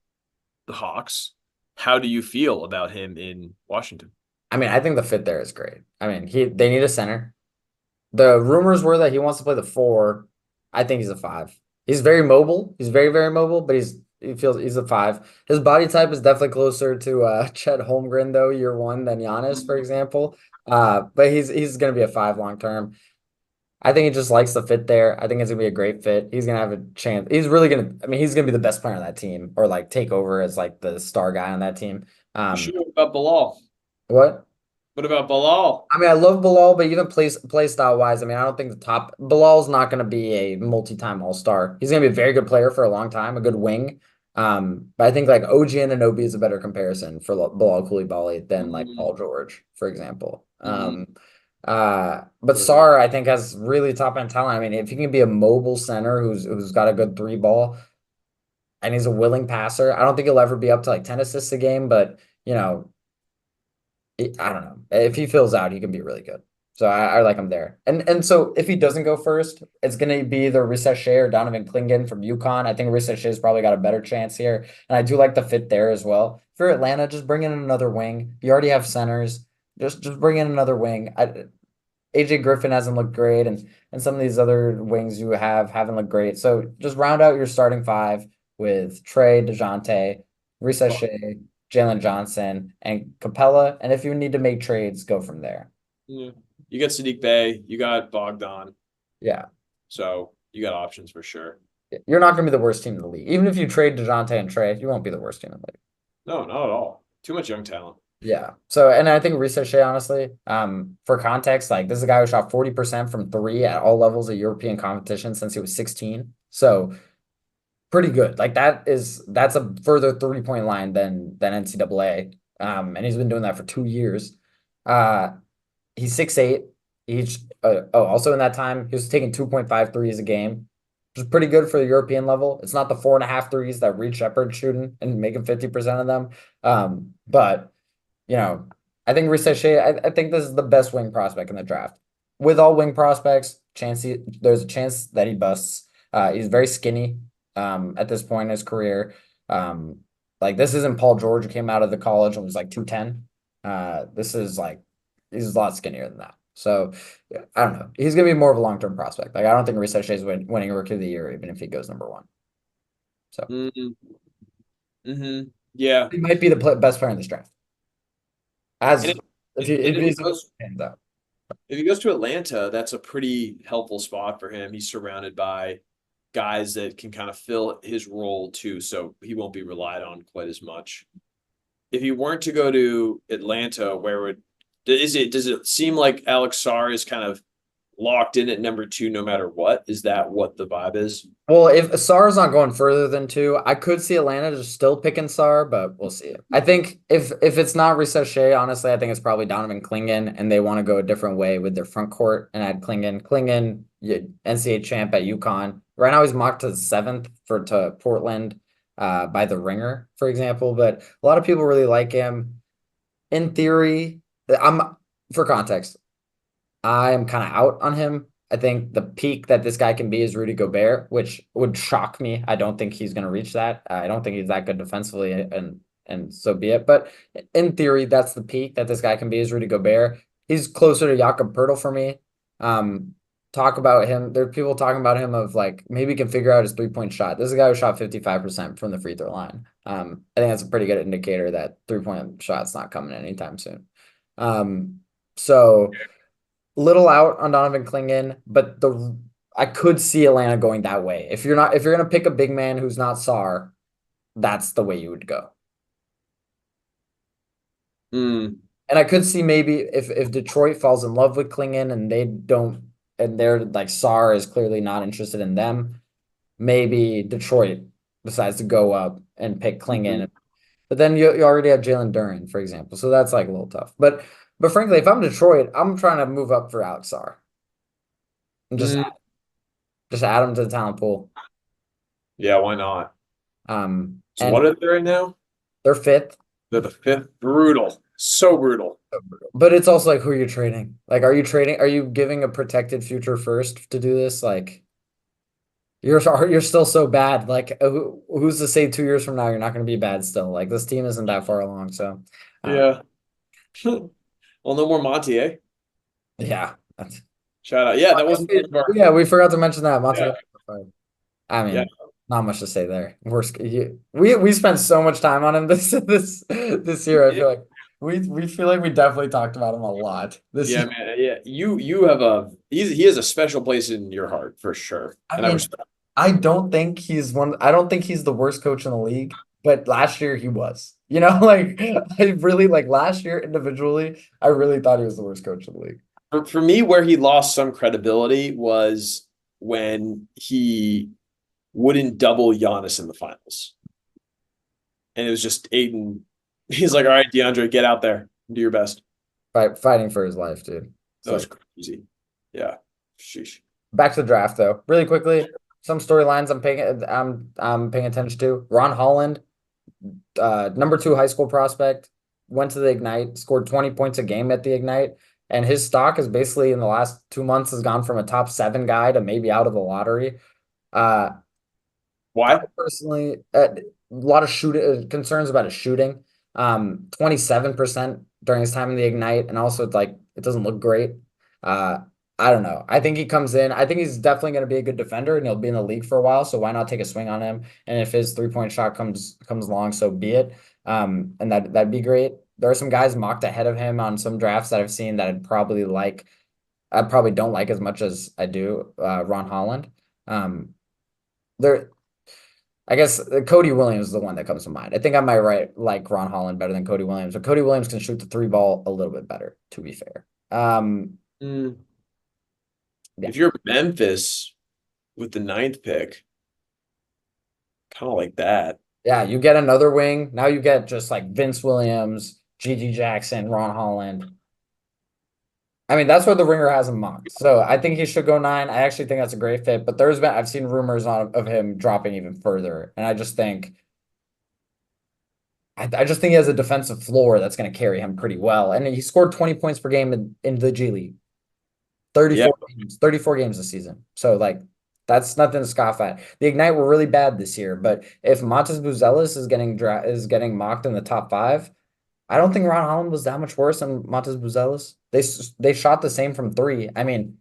the Hawks, how do you feel about him in Washington? I mean, I think the fit there is great. I mean, they need a center. The rumors were that he wants to play the four. I think he's a five. He's very mobile. He's very, very mobile, but he feels he's a five. His body type is definitely closer to Chet Holmgren though, year one than Giannis, for example. But he's gonna be a five long term. I think he just likes the fit there. I think it's gonna be a great fit. He's gonna have a chance. I mean, he's gonna be the best player on that team, or like take over as like the star guy on that team. You sure about Bilal? What? What about Bilal? I mean, I love Bilal, but even play style wise, I mean, I don't think Bilal's not going to be a multi-time All-Star. He's going to be a very good player for a long time, a good wing. But I think like OG Anunoby is a better comparison for Bilal Coulibaly than like Paul George, for example. But Sarr, I think, has really top end talent. I mean, if he can be a mobile center who's got a good three ball and he's a willing passer, I don't think he'll ever be up to like 10 assists a game, but I don't know. If he fills out, he can be really good. So I like him there. And so if he doesn't go first, it's going to be either Risa Shea or Donovan Clingan from UConn. I think Risa Shea's probably got a better chance here. And I do like the fit there as well. If you're Atlanta, just bring in another wing. You already have centers. Just bring in another wing. AJ Griffin hasn't looked great, and some of these other wings you haven't looked great. So just round out your starting five with Trey, DeJounte, Risa Shea, Jalen Johnson, and Capella. And if you need to make trades, go from there. Yeah. You got Sadiq Bey, you got Bogdan. Yeah. So you got options for sure. You're not going to be the worst team in the league. Even if you trade DeJounte and Trey, you won't be the worst team in the league. No, not at all. Too much young talent. Yeah. So, and I think Shea, honestly, for context, like this is a guy who shot 40% from three at all levels of European competition since he was 16. So pretty good. Like that's a further 3-point line than NCAA. And he's been doing that for 2 years. Uh, he's 6'8". Also in that time, he was taking 2.5 threes a game, which is pretty good for the European level. It's not the 4.5 threes that Reed Shepherd's shooting and making 50% of them. But you know, I think Shea, I think this is the best wing prospect in the draft. With all wing prospects, there's a chance that he busts. He's very skinny at this point in his career. Um, like this isn't Paul George who came out of the college and was like 210. This is like he's a lot skinnier than that. So yeah, I don't know. He's gonna be more of a long-term prospect. Like I don't think Shea is winning Rookie of the Year even if he goes number one. So Mm-hmm. Mm-hmm. Yeah. he might be the best player in this draft. And As and if if he he's goes hands up. if he goes to Atlanta, that's a pretty helpful spot for him. He's surrounded by guys that can kind of fill his role too, so he won't be relied on quite as much. If he weren't to go to Atlanta, where would is it does it seem like Alex Sarr is kind of locked in at number two no matter what? Is that what the vibe is? Well, if Sarr's not going further than two, I could see Atlanta just still picking Sarr, but we'll see. I think if it's not Shea, honestly, I think it's probably Donovan Clingan, and they want to go a different way with their front court and add Clingan. Clingan, yeah, NCAA champ at UConn. Right now, he's mocked to seventh to Portland, by the Ringer, for example. But a lot of people really like him. In theory, I'm for context. I am kind of out on him. I think the peak that this guy can be is Rudy Gobert, which would shock me. I don't think he's going to reach that. I don't think he's that good defensively, and so be it. But in theory, that's the peak that this guy can be is Rudy Gobert. He's closer to Jakob Poeltl for me. Talk about him. There are people talking about him of like maybe he can figure out his 3-point shot. This is a guy who shot 55% from the free throw line. I think that's a pretty good indicator that 3-point shot's not coming anytime soon. So little out on Donovan Clingan, but the I could see Atlanta going that way. If you're gonna pick a big man who's not Sar, that's the way you would go. Mm, And I could see maybe if Detroit falls in love with Clingan and they don't and they're like Sar is clearly not interested in them, maybe Detroit decides to go up and pick mhm, Clingan. But then you already have Jalen Duren, for example. So that's like a little tough. But frankly, if I'm Detroit, I'm trying to move up for Alex Sar and mm. just add him to the talent pool. Yeah, why not? So And what are they right now? they're fifth, They're the fifth. Brutal. So brutal. but it's also like who you're trading. Like, are you giving a protected future first to do this? Like, you're still so bad. Like, who's to say 2 years from now you're not going to be bad still? Like, this team isn't that far along. So, uh, Yeah. Well, no more Monty, eh? yeah. Shout out. Yeah, that wasn't one of our. Yeah, we forgot to mention that. Yeah, Monty. I yeah, mean, not much to say there. We spent so much time on him this year. I feel like we feel like we definitely talked about him a lot this yeah, year. man. Yeah, you have a he has a special place in your heart for sure, I and I mean, respect. I don't think he's the worst coach in the league, but last year he was. You know, like I really like last year individually, I really thought he was the worst coach in the league. For me, where he lost some credibility was when he wouldn't double Giannis in the finals, and it was just Aiden. He's like, "All right, DeAndre, get out there, and do your best." Fighting for his life, dude. It's That was like crazy. Yeah. Sheesh. back to the draft though. Really quickly, some storylines I'm paying attention to. Ron Holland, number two high school prospect, went to the Ignite, scored 20 points a game at the Ignite, and his stock is basically in the last 2 months has gone from a top seven guy to maybe out of the lottery. Uh, I Why? personally, a lot of concerns about his shooting. 27% during his time in the Ignite, and also like it doesn't look great. Uh, I don't know. I think he comes in. I think he's definitely going to be a good defender, and he'll be in the league for a while. So why not take a swing on him? And if his 3-point shot comes along, so be it. And that'd be great. There are some guys mocked ahead of him on some drafts that I've seen that I'd probably like. I probably don't like as much as I do Ron Holland. There I guess Cody Williams is the one that comes to mind. I think I might like Ron Holland better than Cody Williams, but Cody Williams can shoot the three ball a little bit better, to be fair. Mm. Yeah. If you're Memphis with the ninth pick, kind of like that. Yeah, you get another wing. Now you get just like Vince Williams, Gigi Jackson, Ron Holland. I mean, that's what the Ringer has him mocked. So I think he should go 9. I actually think that's a great fit. But I've seen rumors of him dropping even further, and I just think he has a defensive floor that's going to carry him pretty well. And he scored 20 points per game in the G League, Yeah. 34 games this season. So like that's nothing to scoff at. The Ignite were really bad this year, but if Montes Buzelis is getting mocked in the top 5, I don't think Ron Holland was that much worse than Montes Buzelis. They shot the same from 3. I mean,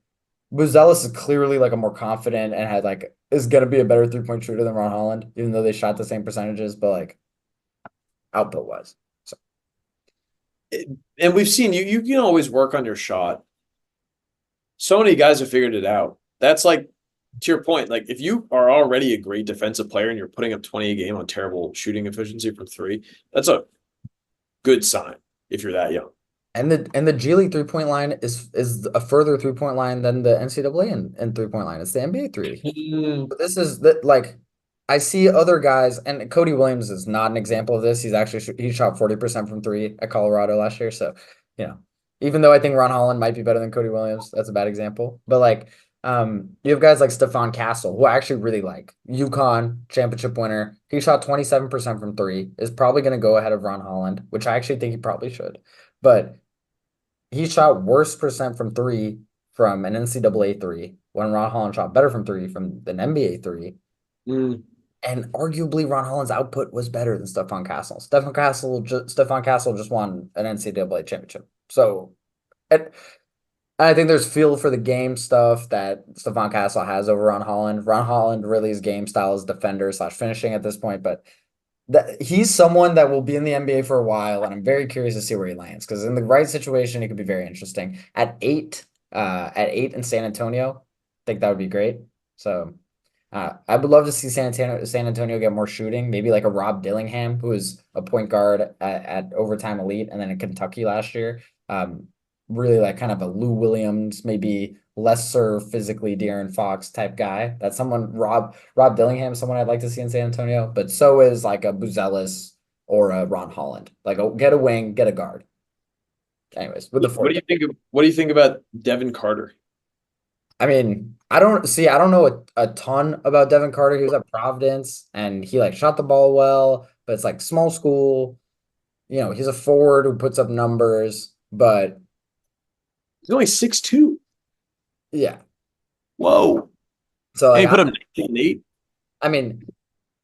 Buzelis is clearly like a more confident and had like is going to be a better 3-point shooter than Ron Holland, even though they shot the same percentages, but like output wise. So And we've seen you can always work on your shot. So many guys have figured it out. That's like to your point, like if you are already a great defensive player and you're putting up 20 a game on terrible shooting efficiency from 3, that's a good sign if you're that young. and the G League 3-point line is a further 3-point line than the NCAA and 3-point line. It's the NBA 3. Mm. But this is that like I see other guys, and Cody Williams is not an example of this. He shot 40% from 3 at Colorado last year. So, you know, even though I think Ron Holland might be better than Cody Williams, that's a bad example. But like, you have guys like Stephon Castle, who I actually really like. UConn championship winner. He shot 27% from 3, is probably going to go ahead of Ron Holland, which I actually think he probably should. But he shot worse percent from 3 from an NCAA 3 when Ron Holland shot better from 3 from an NBA 3. Mm. And arguably, Ron Holland's output was better than Stephon Castle. Stephon Castle just won an NCAA championship. So, I think there's feel for the game stuff that Stephon Castle has over Ron Holland. Ron Holland really his game style is defender slash finishing at this point, but he's someone that will be in the NBA for a while, and I'm very curious to see where he lands because in the right situation, he could be very interesting. At 8 in San Antonio, I think that would be great. So. I would love to see San Antonio get more shooting. Maybe like a Rob Dillingham, who is a point guard at Overtime Elite and then in Kentucky last year. Really like kind of a Lou Williams, maybe lesser physically De'Aaron Fox type guy. That's someone Rob Dillingham, someone I'd like to see in San Antonio. But so is like a Buzelis or a Ron Holland. Like get a wing, get a guard. Anyways, with the What fourth. do you think what do you think about Devin Carter? I mean, I don't know a ton about Devin Carter. He was at Providence and he like shot the ball well, but it's like small school. You know, he's a forward who puts up numbers, but He's only 6'2". yeah. Whoa. So And like he put up 19-8. I mean,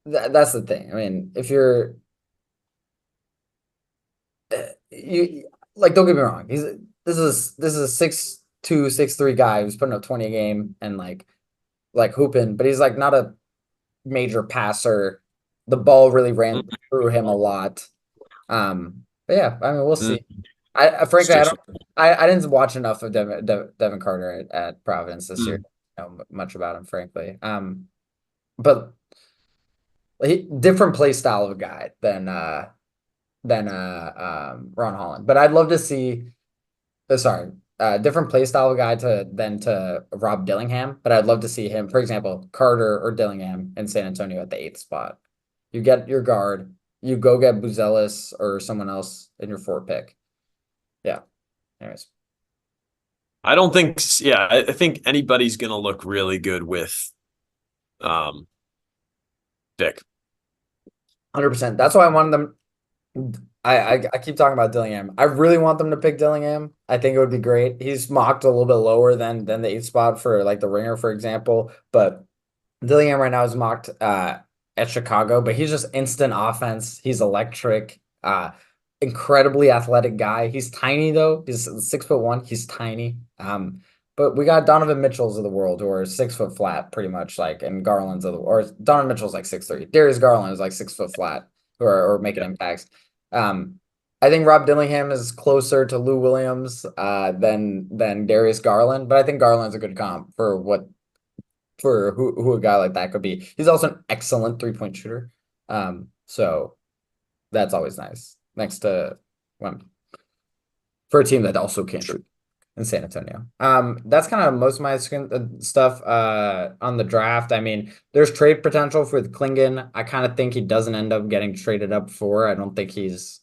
that's the thing. I mean, if you're you like don't get me wrong. This is a 6'2", 6'3" guy who's putting up 20 a game and like hooping, but he's like not a major passer. The ball really ran through him a lot. But yeah, I mean, we'll Mm. see. Frankly, Six. I didn't watch enough of Devin Carter at Providence this year. Mm. Know much about him, frankly. But different play style of a guy than Ron Holland. But I'd love to see. Sorry, different play style of guy to Rob Dillingham. But I'd love to see him, for example, Carter or Dillingham in San Antonio at the 8th spot. You get your guard. You go get Buzelis or someone else in your 4 pick. Yeah. Anyways. I don't think I think anybody's gonna look really good with Vic. 100%. That's why I wanted them. I keep talking about Dillingham. I really want them to pick Dillingham. I think it would be great. He's mocked a little bit lower than the 8th spot for like the Ringer, for example. But Dillingham right now is mocked at Chicago, but he's just instant offense. He's electric. Incredibly athletic guy. He's tiny though. He's 6'1". He's tiny. But we got Donovan Mitchells of the world who are 6 foot flat, pretty much like, and Garland's or Donovan Mitchell's like 6'3". Darius Garland is like 6 foot flat, who are making impacts. I think Rob Dillingham is closer to Lou Williams than Darius Garland, but I think Garland's a good comp for what for who a guy like that could be. He's also an excellent 3-point shooter. So that's always nice. Next to well, for a team that also can't shoot in San Antonio. That's kind of most of my stuff on the draft. I mean, there's trade potential for the Klingon. I kind of think he doesn't end up getting traded up for. I don't think he's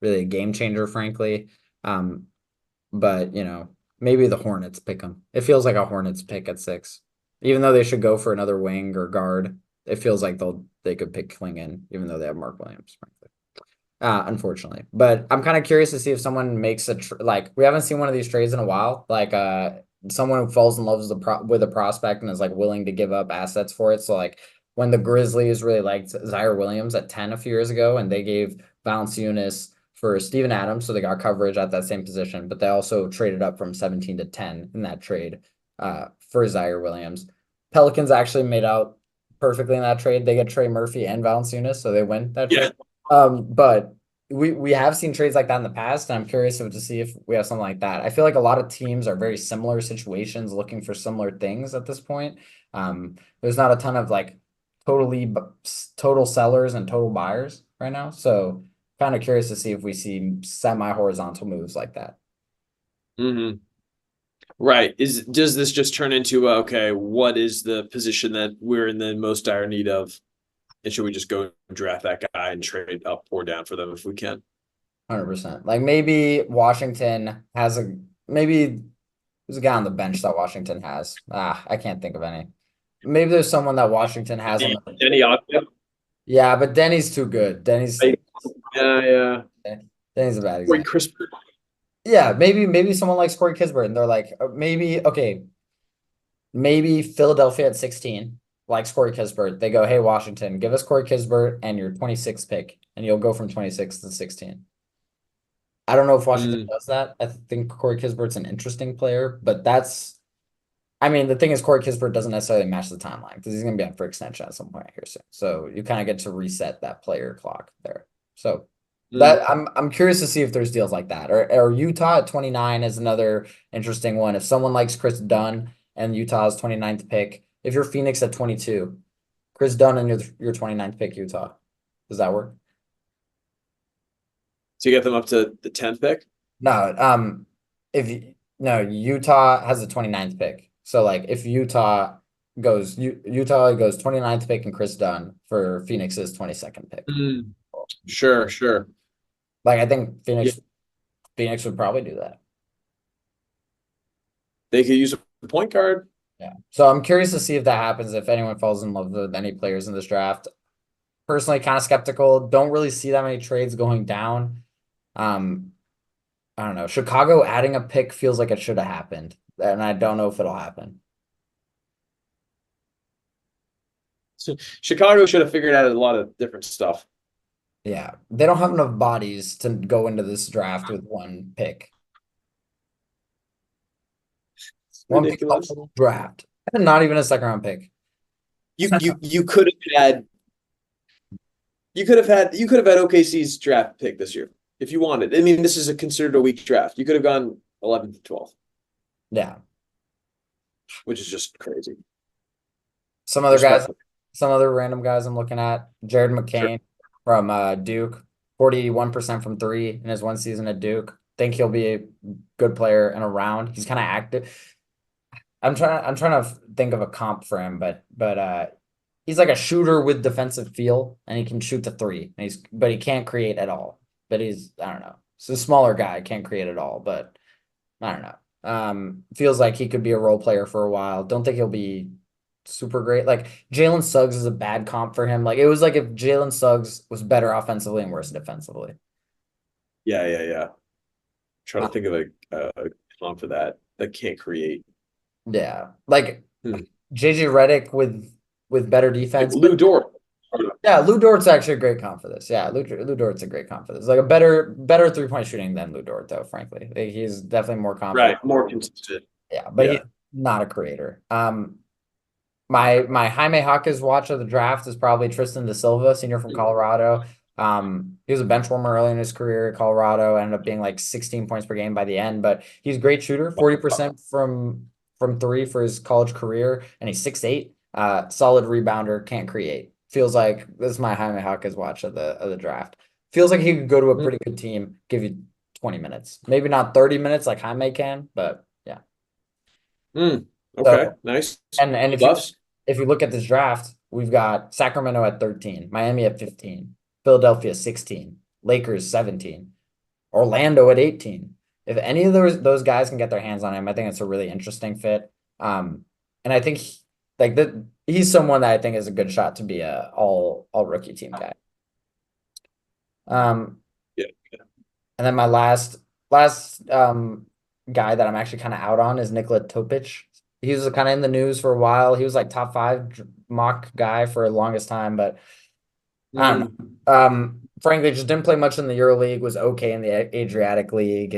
really a game changer, frankly. But maybe the Hornets pick him. It feels like a Hornets pick at 6. Even though they should go for another wing or guard, it feels like they could pick Klingon, even though they have Mark Williams, frankly. Unfortunately. But I'm kind of curious to see if someone makes like we haven't seen one of these trades in a while. Like someone who falls in love with a prospect and is like willing to give up assets for it. So like when the Grizzlies really liked Zaire Williams at 10 a few years ago, and they gave Valanciunas for Steven Adams, so they got coverage at that same position, but they also traded up from 17 to 10 in that trade for Zaire Williams. Pelicans actually made out perfectly in that trade. They get Trey Murphy and Valanciunas, so they win that trade. But we have seen trades like that in the past, and I'm curious to see if we have something like that. I feel like a lot of teams are very similar situations looking for similar things at this point. There's not a ton of like total sellers and total buyers right now. So kind of curious to see if we see semi-horizontal moves like that. Mm-hmm. Right. Does this just turn into okay, what is the position that we're in the most dire need of? And should we just go draft that guy and trade up or down for them if we can? 100%. Like maybe Washington has maybe there's a guy on the bench that Washington has. I can't think of any. Maybe there's someone that Washington has on the. Any Yeah, but Denny's too good. yeah. Denny's a bad Wait, example. Chris. Yeah, maybe someone likes Corey Kispert and they're like, maybe okay, maybe Philadelphia at 16 likes Corey Kispert. They go, hey Washington, give us Corey Kispert and your 26th pick, and you'll go from 26 to 16. I don't know if Washington does that. I think Corey Kispert's an interesting player, but I mean, the thing is, Corey Kispert doesn't necessarily match the timeline because he's going to be up for extension at some point here soon. So you kind of get to reset that player clock there. So that I'm curious to see if there's deals like that, or Utah at 29 is another interesting one. If someone likes Chris Dunn and Utah's 29th pick, if you're Phoenix at 22, Chris Dunn and your 29th pick, Utah, does that work? To get them up to the 10th pick? No, no, Utah has the 29th pick. So like if Utah goes 29th pick and Chris Dunn for Phoenix's 22nd pick. Sure. Like I think Phoenix would probably do that. They could use a point guard. Yeah. So I'm curious to see if that happens, if anyone falls in love with any players in this draft. Personally, kind of skeptical. Don't really see that many trades going down. I don't know. Chicago adding a pick feels like it should have happened, and I don't know if it'll happen. So Chicago should have figured out a lot of different stuff. Yeah, they don't have enough bodies to go into this draft with one pick. One pick Ridiculous. Draft, not even a second round pick. You could have had OKC's draft pick this year if you wanted. I mean, this is considered a weak draft. You could have gone 11th to 12th. Yeah, which is just crazy. Some other random guys I'm looking at. Jared McCain from Duke, 41% from 3 in his one season at Duke. Think he'll be a good player and around. He's kind of active. I'm trying to think of a comp for him, but he's like a shooter with defensive feel, and he can shoot the 3. But he can't create at all. But I don't know. He's a smaller guy, can't create at all. But I don't know. Feels like he could be a role player for a while. Don't think he'll be super great. Like Jalen Suggs is a bad comp for him. Like it was like if Jalen Suggs was better offensively and worse defensively. Yeah. Trying to think of a comp for that can't create. Yeah, like JJ Redick with better defense. Like Lou Dort. Yeah, Lou Dort's actually a great comp for this. Yeah, Lou Dort's a great comp for this. Like a better 3-point shooting than Lou Dort, though. Frankly, like, he's definitely more confident. Right, more consistent. Yeah, but he's not a creator. My Jaime Jaquez watch of the draft is probably Tristan Da Silva, senior from Colorado. He was a bench warmer early in his career at Colorado, ended up being like 16 points per game by the end, but he's a great shooter, 40% from from three for his college career, and he's 6'8". Solid rebounder, can't create. Feels like this is my Jaime Jaquez watch of the draft. Feels like he could go to a pretty good team, give you 20 minutes. Maybe not 30 minutes like Jaime can, but yeah. Okay, So nice. and Buffs. if you look at this draft, we've got Sacramento at 13, Miami at 15, Philadelphia 16, Lakers 17, Orlando at 18. If any of those guys can get their hands on him, I think it's a really interesting fit. And I think he's someone that I think is a good shot to be a all rookie team guy. Yeah. And then my last guy that I'm actually kind of out on is Nikola Topic. He was kind of in the news for a while. He was like top 5 mock guy for the longest time, but I don't know. Frankly, just didn't play much in the EuroLeague, was okay in the Adriatic League.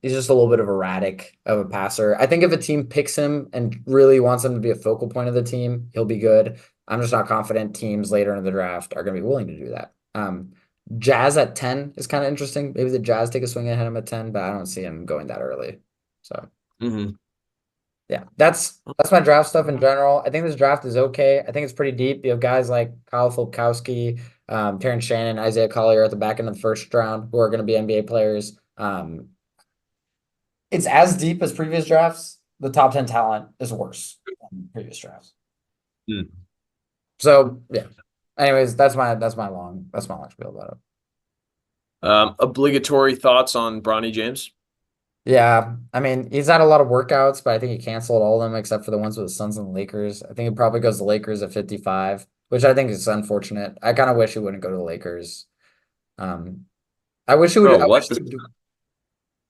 He's just a little bit of erratic of a passer. I think if a team picks him and really wants him to be a focal point of the team, he'll be good. I'm just not confident teams later in the draft are going to be willing to do that. Jazz at 10 is kind of interesting. Maybe the Jazz take a swing ahead of him at 10, but I don't see him going that early. So yeah, that's my draft stuff in general. I think this draft is okay. I think it's pretty deep. You have guys like Kyle Fulkowski, Terrence Shannon, Isaiah Collier at the back end of the first round who are going to be NBA players. It's as deep as previous drafts. The top 10 talent is worse than previous drafts. So yeah. Anyways, that's my long spiel about it. Obligatory thoughts on Bronny James? Yeah, I mean, he's had a lot of workouts, but I think he canceled all of them except for the ones with the Suns and the Lakers. I think he probably goes to the Lakers at 55, which I think is unfortunate. I kind of wish he wouldn't go to the Lakers. I wish he would. Bro, what?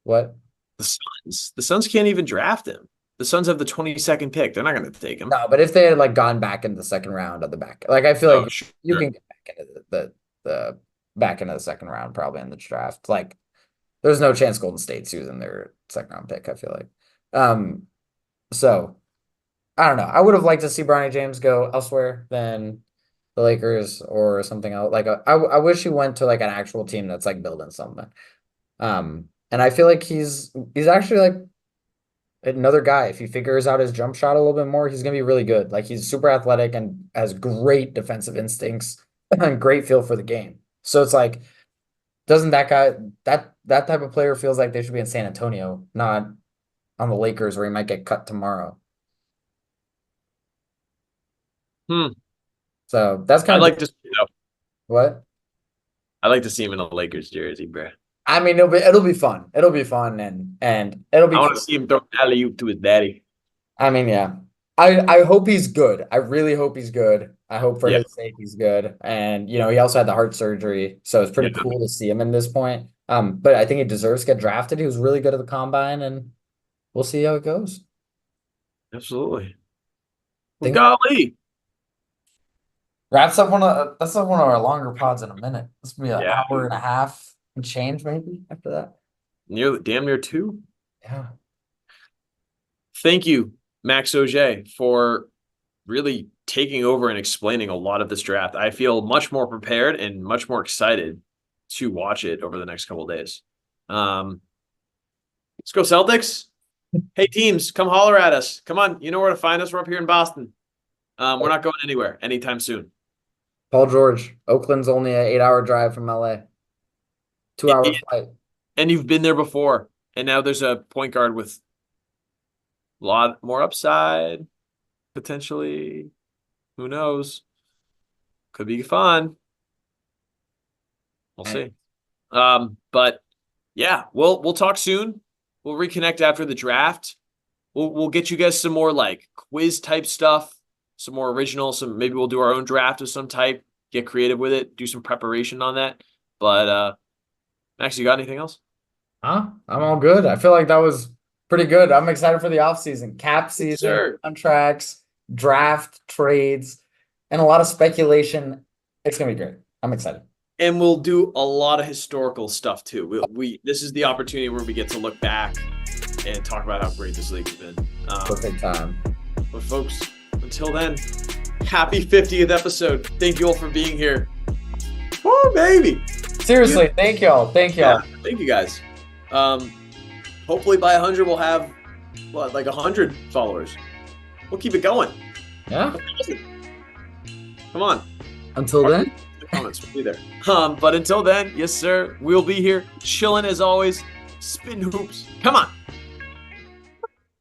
What? The Suns can't even draft him. The Suns have the 22nd pick. They're not going to take him. No, but if they had like gone back into the second round of the back, like I feel like you can get back into the back into the second round probably in the draft. Like there's no chance Golden State's using their second round pick, I feel like. So I don't know. I would have liked to see Bronny James go elsewhere than the Lakers or something else. Like I wish he went to like an actual team that's like building something. And I feel like he's actually like another guy. If he figures out his jump shot a little bit more, he's gonna be really good. Like he's super athletic and has great defensive instincts and great feel for the game. So it's like, doesn't that guy that type of player feels like they should be in San Antonio, not on the Lakers where he might get cut tomorrow. So that's kind of like to what? I'd like to see him in a Lakers jersey, bro. I mean, it'll be fun. It'll be fun and it'll be. I want to see him throw alley-oop to his daddy. I mean, yeah. I hope he's good. I really hope he's good. I hope for his sake he's good. And he also had the heart surgery, so it's pretty cool to see him in this point. But I think he deserves to get drafted. He was really good at the combine, and we'll see how it goes. Absolutely. Well, golly. Wraps up that's one of our longer pods in a minute. This will be an hour and a half and change maybe after that. Damn near 2. Yeah. Thank you, Max Auger, for really taking over and explaining a lot of this draft. I feel much more prepared and much more excited to watch it over the next couple of days. Let's go Celtics. Hey, teams, come holler at us. Come on. You know where to find us. We're up here in Boston. We're not going anywhere anytime soon. Paul George. Oakland's only an 8-hour drive from LA. 2-hour flight. And you've been there before. And now there's a point guard with a lot more upside, potentially. Who knows? Could be fun. We'll see. But yeah, we'll talk soon. We'll reconnect after the draft. We'll get you guys some more like quiz type stuff, some more original. Maybe we'll do our own draft of some type. Get creative with it. Do some preparation on that. But Max, you got anything else? I'm all good. I feel like that was pretty good. I'm excited for the offseason. Cap season, contracts, draft, trades, and a lot of speculation. It's going to be great. I'm excited. And we'll do a lot of historical stuff too. This is the opportunity where we get to look back and talk about how great this league has been. Perfect time. But folks, until then, happy 50th episode. Thank you all for being here. Oh, baby. Seriously, thank y'all. Thank y'all. Yeah, thank you guys. Hopefully by 100 we'll have what, like 100 followers. We'll keep it going. Yeah. Come on. Until then. In the comments, we'll be there. But until then, yes, sir, we'll be here chilling as always. Spin hoops. Come on.